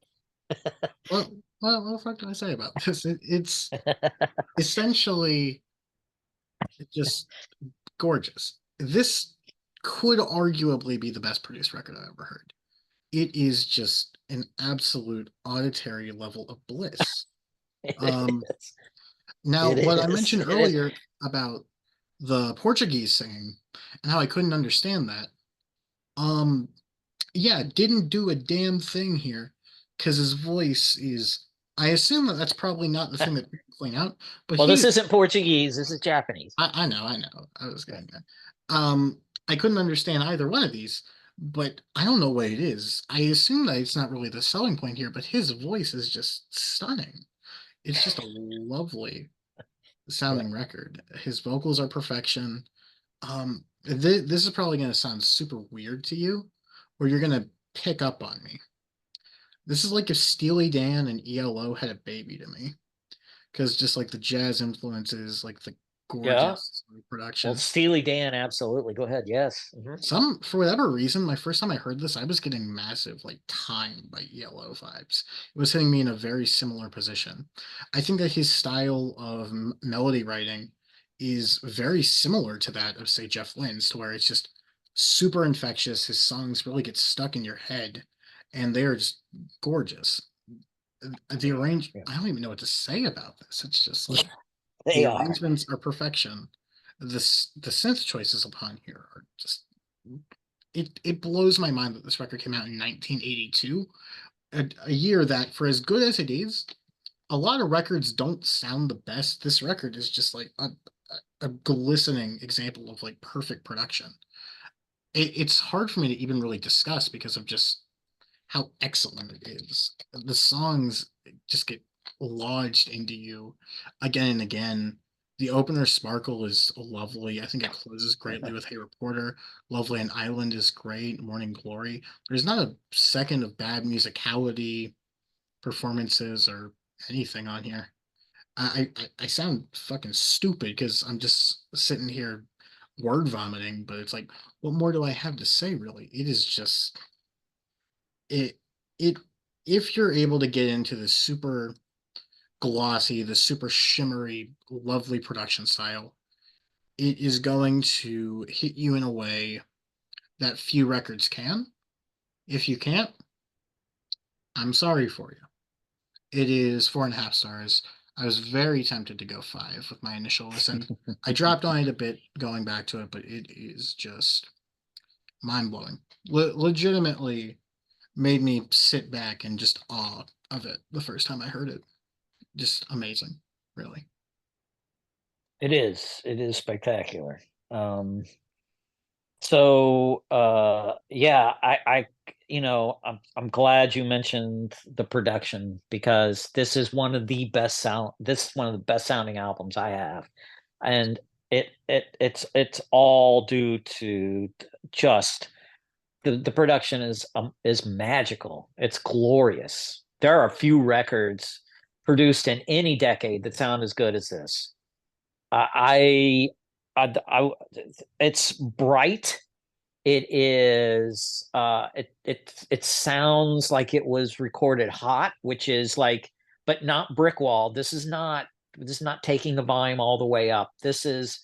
Speaker 1: What the fuck do I say about this? It's essentially just gorgeous. This could arguably be the best produced record I've ever heard. It is just an absolute auditory level of bliss.
Speaker 2: It
Speaker 1: Um,
Speaker 2: is.
Speaker 1: Now,
Speaker 2: It
Speaker 1: what I
Speaker 2: is.
Speaker 1: mentioned
Speaker 2: It is.
Speaker 1: earlier about the Portuguese singing and how I couldn't understand that, um, yeah, didn't do a damn thing here because his voice is. I assume that that's probably not the thing that people point out, but
Speaker 2: Well, this
Speaker 1: he.
Speaker 2: isn't Portuguese. This is Japanese.
Speaker 1: I know. I was getting that. I couldn't understand either one of these, but I don't know what it is. I assume that it's not really the selling point here, but his voice is just stunning. It's just a lovely
Speaker 2: Yeah.
Speaker 1: sounding record. His vocals are perfection. This is probably going to sound super weird to you, or you're going to pick up on me. This is like if Steely Dan and ELO had a baby to me, because just like the jazz influences, like the
Speaker 2: Yeah.
Speaker 1: gorgeous
Speaker 2: Well,
Speaker 1: production.
Speaker 2: Steely Dan, absolutely. Go ahead. Yes.
Speaker 1: For whatever reason, my first time I heard this, I was getting massive like Time by ELO vibes. It was hitting me in a very similar position. I think that his style of melody writing is very similar to that of say Jeff Lynne's, to where it's just super infectious. His songs really get stuck in your head, and they are just gorgeous.
Speaker 2: Yeah.
Speaker 1: I don't even know what to say about this. It's just
Speaker 2: Yeah,
Speaker 1: like the
Speaker 2: they are.
Speaker 1: arrangements are perfection. The synth choices upon here are just it blows my mind that this record came out in 1982, a year that for as good as it is, a lot of records don't sound the best. This record is just like a glistening example of like perfect production. It's hard for me to even really discuss because of just how excellent it is. The songs just get lodged into you again and again. The opener Sparkle is lovely. I think it closes greatly with Hey Reporter. Lovely and Island is great. Morning Glory. There's not a second of bad musicality, performances, or anything on here. I sound fucking stupid because I'm just sitting here word vomiting, but it's like, what more do I have to say, really? It is just it it if you're able to get into the super glossy, the super shimmery, lovely production style, it is going to hit you in a way that few records can. If you can't, I'm sorry for you. It is 4.5 stars. I was very tempted to go 5 with my initial listen. I dropped on it a bit going back to it, but it is just mind blowing. Legitimately made me sit back and just awe of it the first time I heard it. Just amazing, really.
Speaker 2: It is spectacular. Um, so yeah, I'm glad you mentioned the production because this is one of the best sounding albums I have. And it's all due to just the production is magical. It's glorious. There are a few records produced in any decade that sound as good as this. I, I it's bright. It is it sounds like it was recorded hot, which is like, but not brick wall. This is not taking the volume all the way up. This is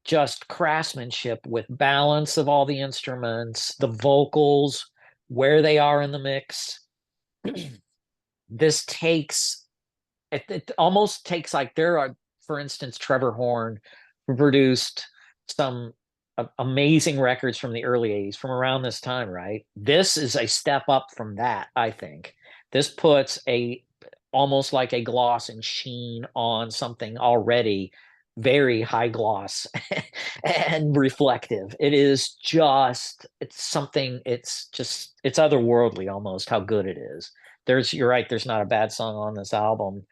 Speaker 2: just craftsmanship with balance of all the instruments, the vocals, where they are in the mix. This takes it almost takes like there are, for instance, Trevor Horn, who produced some amazing records from the early 80s, from around this time, right? This is a step up from that, I think. This puts a almost like a gloss and sheen on something already very high gloss and reflective. It's something, it's otherworldly almost how good it is. You're right, there's not a bad song on this album.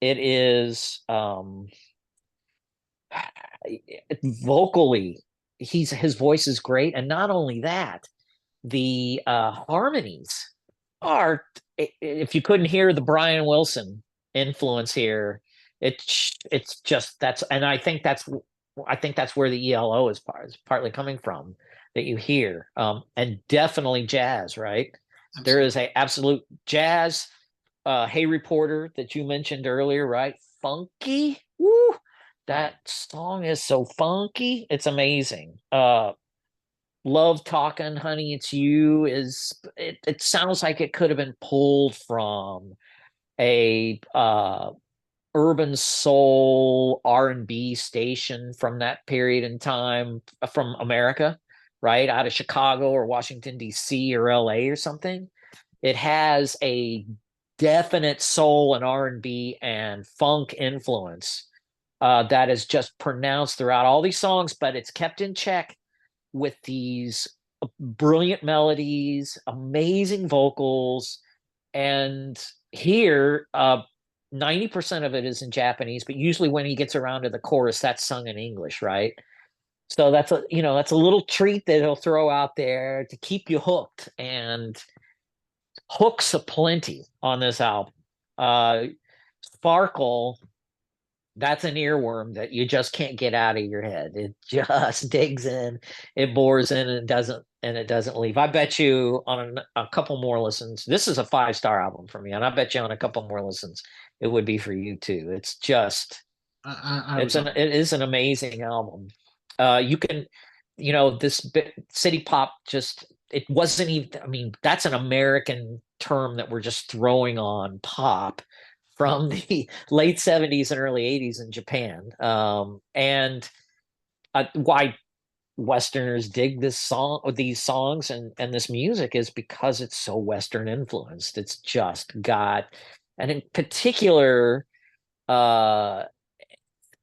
Speaker 2: It is vocally, his voice is great, and not only that, the harmonies are. If you couldn't hear the Brian Wilson influence here, it's just that's, and I think that's where the ELO is partly coming from, that you hear, and definitely jazz, right? There
Speaker 1: Absolutely.
Speaker 2: is a absolute jazz. Hey Reporter that you mentioned earlier, right? Funky. Woo!
Speaker 1: Oh,
Speaker 2: That song is so funky. It's amazing. Love Talking, Honey, It's You it sounds like it could have been pulled from a urban soul R&B station from that period in time, from America, right? Out of Chicago or Washington D.C. or LA or something. It has a definite soul and R&B and funk influence that is just pronounced throughout all these songs, but it's kept in check with these brilliant melodies, amazing vocals, and here 90% of it is in Japanese, but usually when he gets around to the chorus, that's sung in English, right? So that's a little treat that he'll throw out there to keep you hooked, and hooks aplenty on this album. Uh, Sparkle, that's an earworm that you just can't get out of your head. It just digs in, it bores in, and it doesn't leave. I bet you on a couple more listens, this is a 5 star album for me, and I bet you on a couple more listens, it would be for you too. It's just
Speaker 1: I was on.
Speaker 2: it is an amazing album. You can, this city pop just, it wasn't even, I mean, that's an American term that we're just throwing on pop from the late 70s and early 80s in Japan. And why Westerners dig this song or these songs and this music is because it's so Western influenced. It's just got, and in particular, uh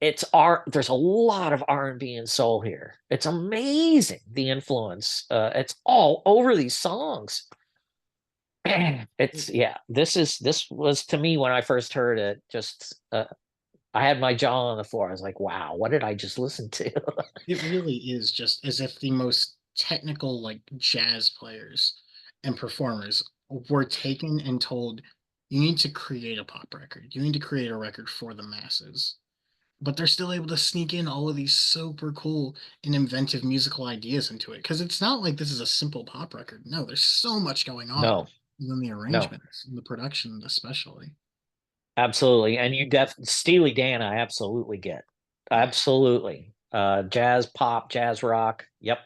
Speaker 2: there's a lot of R&B and soul here. It's amazing, the influence. It's all over these songs. It's, yeah, this was to me when I first heard it, just I had my jaw on the floor. I was like, wow, what did I just listen to?
Speaker 1: It really is just as if the most technical, like jazz players and performers were taken and told, you need to create a pop record. You need to create a record for the masses. But they're still able to sneak in all of these super cool and inventive musical ideas into it. Because it's not like this is a simple pop record. No, there's so much going on.
Speaker 2: No,
Speaker 1: And then the
Speaker 2: no,
Speaker 1: arrangements and the production, especially.
Speaker 2: absolutely. And Steely Dan, I absolutely get.
Speaker 1: Oh, yeah,
Speaker 2: Absolutely. Jazz, pop, jazz rock. Yep.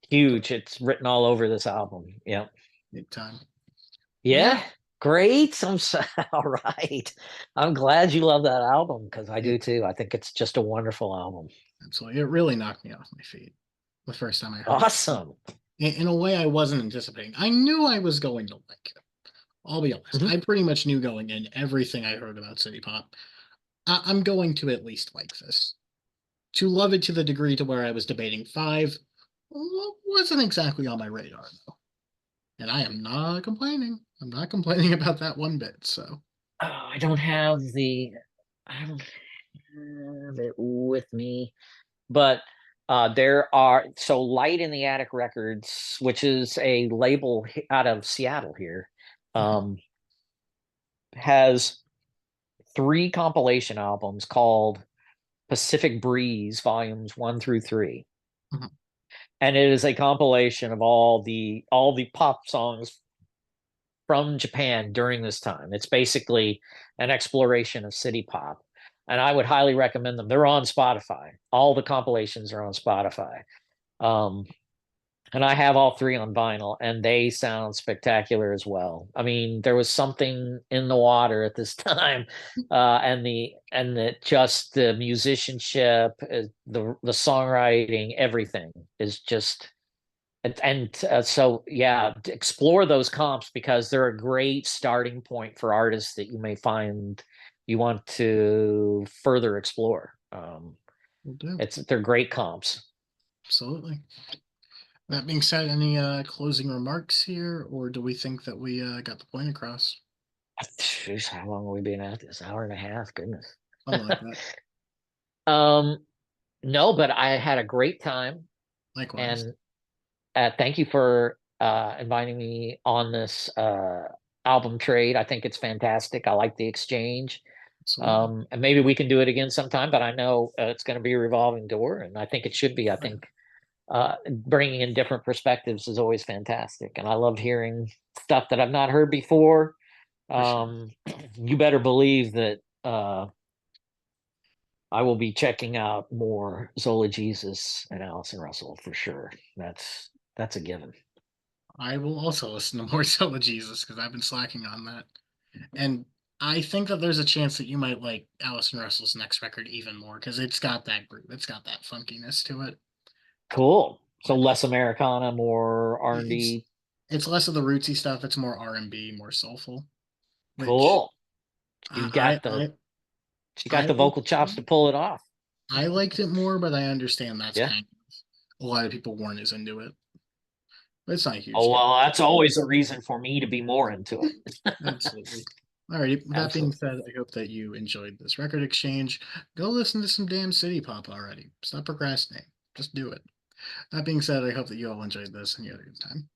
Speaker 2: Huge. It's written all over this album. Yep.
Speaker 1: big time. Yeah,
Speaker 2: Yeah, great. All right. I'm glad you love that album because I
Speaker 1: it
Speaker 2: do too. I think it's just a wonderful album.
Speaker 1: absolutely, it really knocked me off my feet the first time I heard it.
Speaker 2: Awesome.
Speaker 1: In a way I wasn't anticipating. I knew I was going to like it. I'll be honest.
Speaker 2: Mhm.
Speaker 1: I pretty much knew going in everything I heard about City Pop. I'm going to at least like this. To love it to the degree to where I was debating five wasn't exactly on my radar though. And I am not complaining. I'm not complaining about that one bit. So
Speaker 2: Oh, I don't have it with me, but there are so Light in the Attic Records, which is a label out of Seattle here,
Speaker 1: mhm,
Speaker 2: um, has three compilation albums called Pacific Breeze Volumes 1 through 3.
Speaker 1: mhm,
Speaker 2: And it is a compilation of all the pop songs from Japan during this time. It's basically an exploration of city pop. And I would highly recommend them. They're on Spotify. All the compilations are on Spotify. Um, and I have all three on vinyl, and they sound spectacular as well. I mean, there was something in the water at this time, just the musicianship, the songwriting, everything is just so yeah, explore those comps because they're a great starting point for artists that you may find you want to further explore.
Speaker 1: will do.
Speaker 2: They're great comps.
Speaker 1: Absolutely. That being said, any closing remarks here, or do we think that we got the point across?
Speaker 2: Jeez, how long have we been at this? Hour and a half. Goodness.
Speaker 1: Something like that.
Speaker 2: um, no, but I had a great time,
Speaker 1: Likewise.
Speaker 2: and thank you for inviting me on this album trade. I think it's fantastic. I like the exchange.
Speaker 1: Absolutely.
Speaker 2: And maybe we can do it again sometime, but I know it's going to be a revolving door, and I think it should be. I
Speaker 1: Oh, yeah,
Speaker 2: think bringing in different perspectives is always fantastic, and I love hearing stuff that I've not heard before.
Speaker 1: for sure.
Speaker 2: Um, you better believe that I will be checking out more Zola Jesus and Allison Russell for sure. That's a given.
Speaker 1: I will also listen to more Solo Jesus because I've been slacking on that. And I think that there's a chance that you might like Alison Russell's next record even more because it's got that groove, it's got that funkiness to it.
Speaker 2: Cool. So
Speaker 1: But
Speaker 2: less Americana, more R and
Speaker 1: it's
Speaker 2: B.
Speaker 1: it's less of the rootsy stuff. It's more R&B, more soulful. Which
Speaker 2: Cool. You've
Speaker 1: I
Speaker 2: got the
Speaker 1: I
Speaker 2: she
Speaker 1: I,
Speaker 2: got the vocal chops to pull it off.
Speaker 1: I liked it more, but I understand that's
Speaker 2: Yeah.
Speaker 1: kind of a lot of people weren't as into it. But it's not a huge
Speaker 2: Oh
Speaker 1: deal.
Speaker 2: well, that's always a reason for me to be more into it.
Speaker 1: Absolutely. Alrighty. With that being
Speaker 2: Absolutely.
Speaker 1: said, I hope that you enjoyed this record exchange. Go listen to some damn City Pop already. Stop procrastinating. Just do it. That being said, I hope that you all enjoyed this and you had a good time.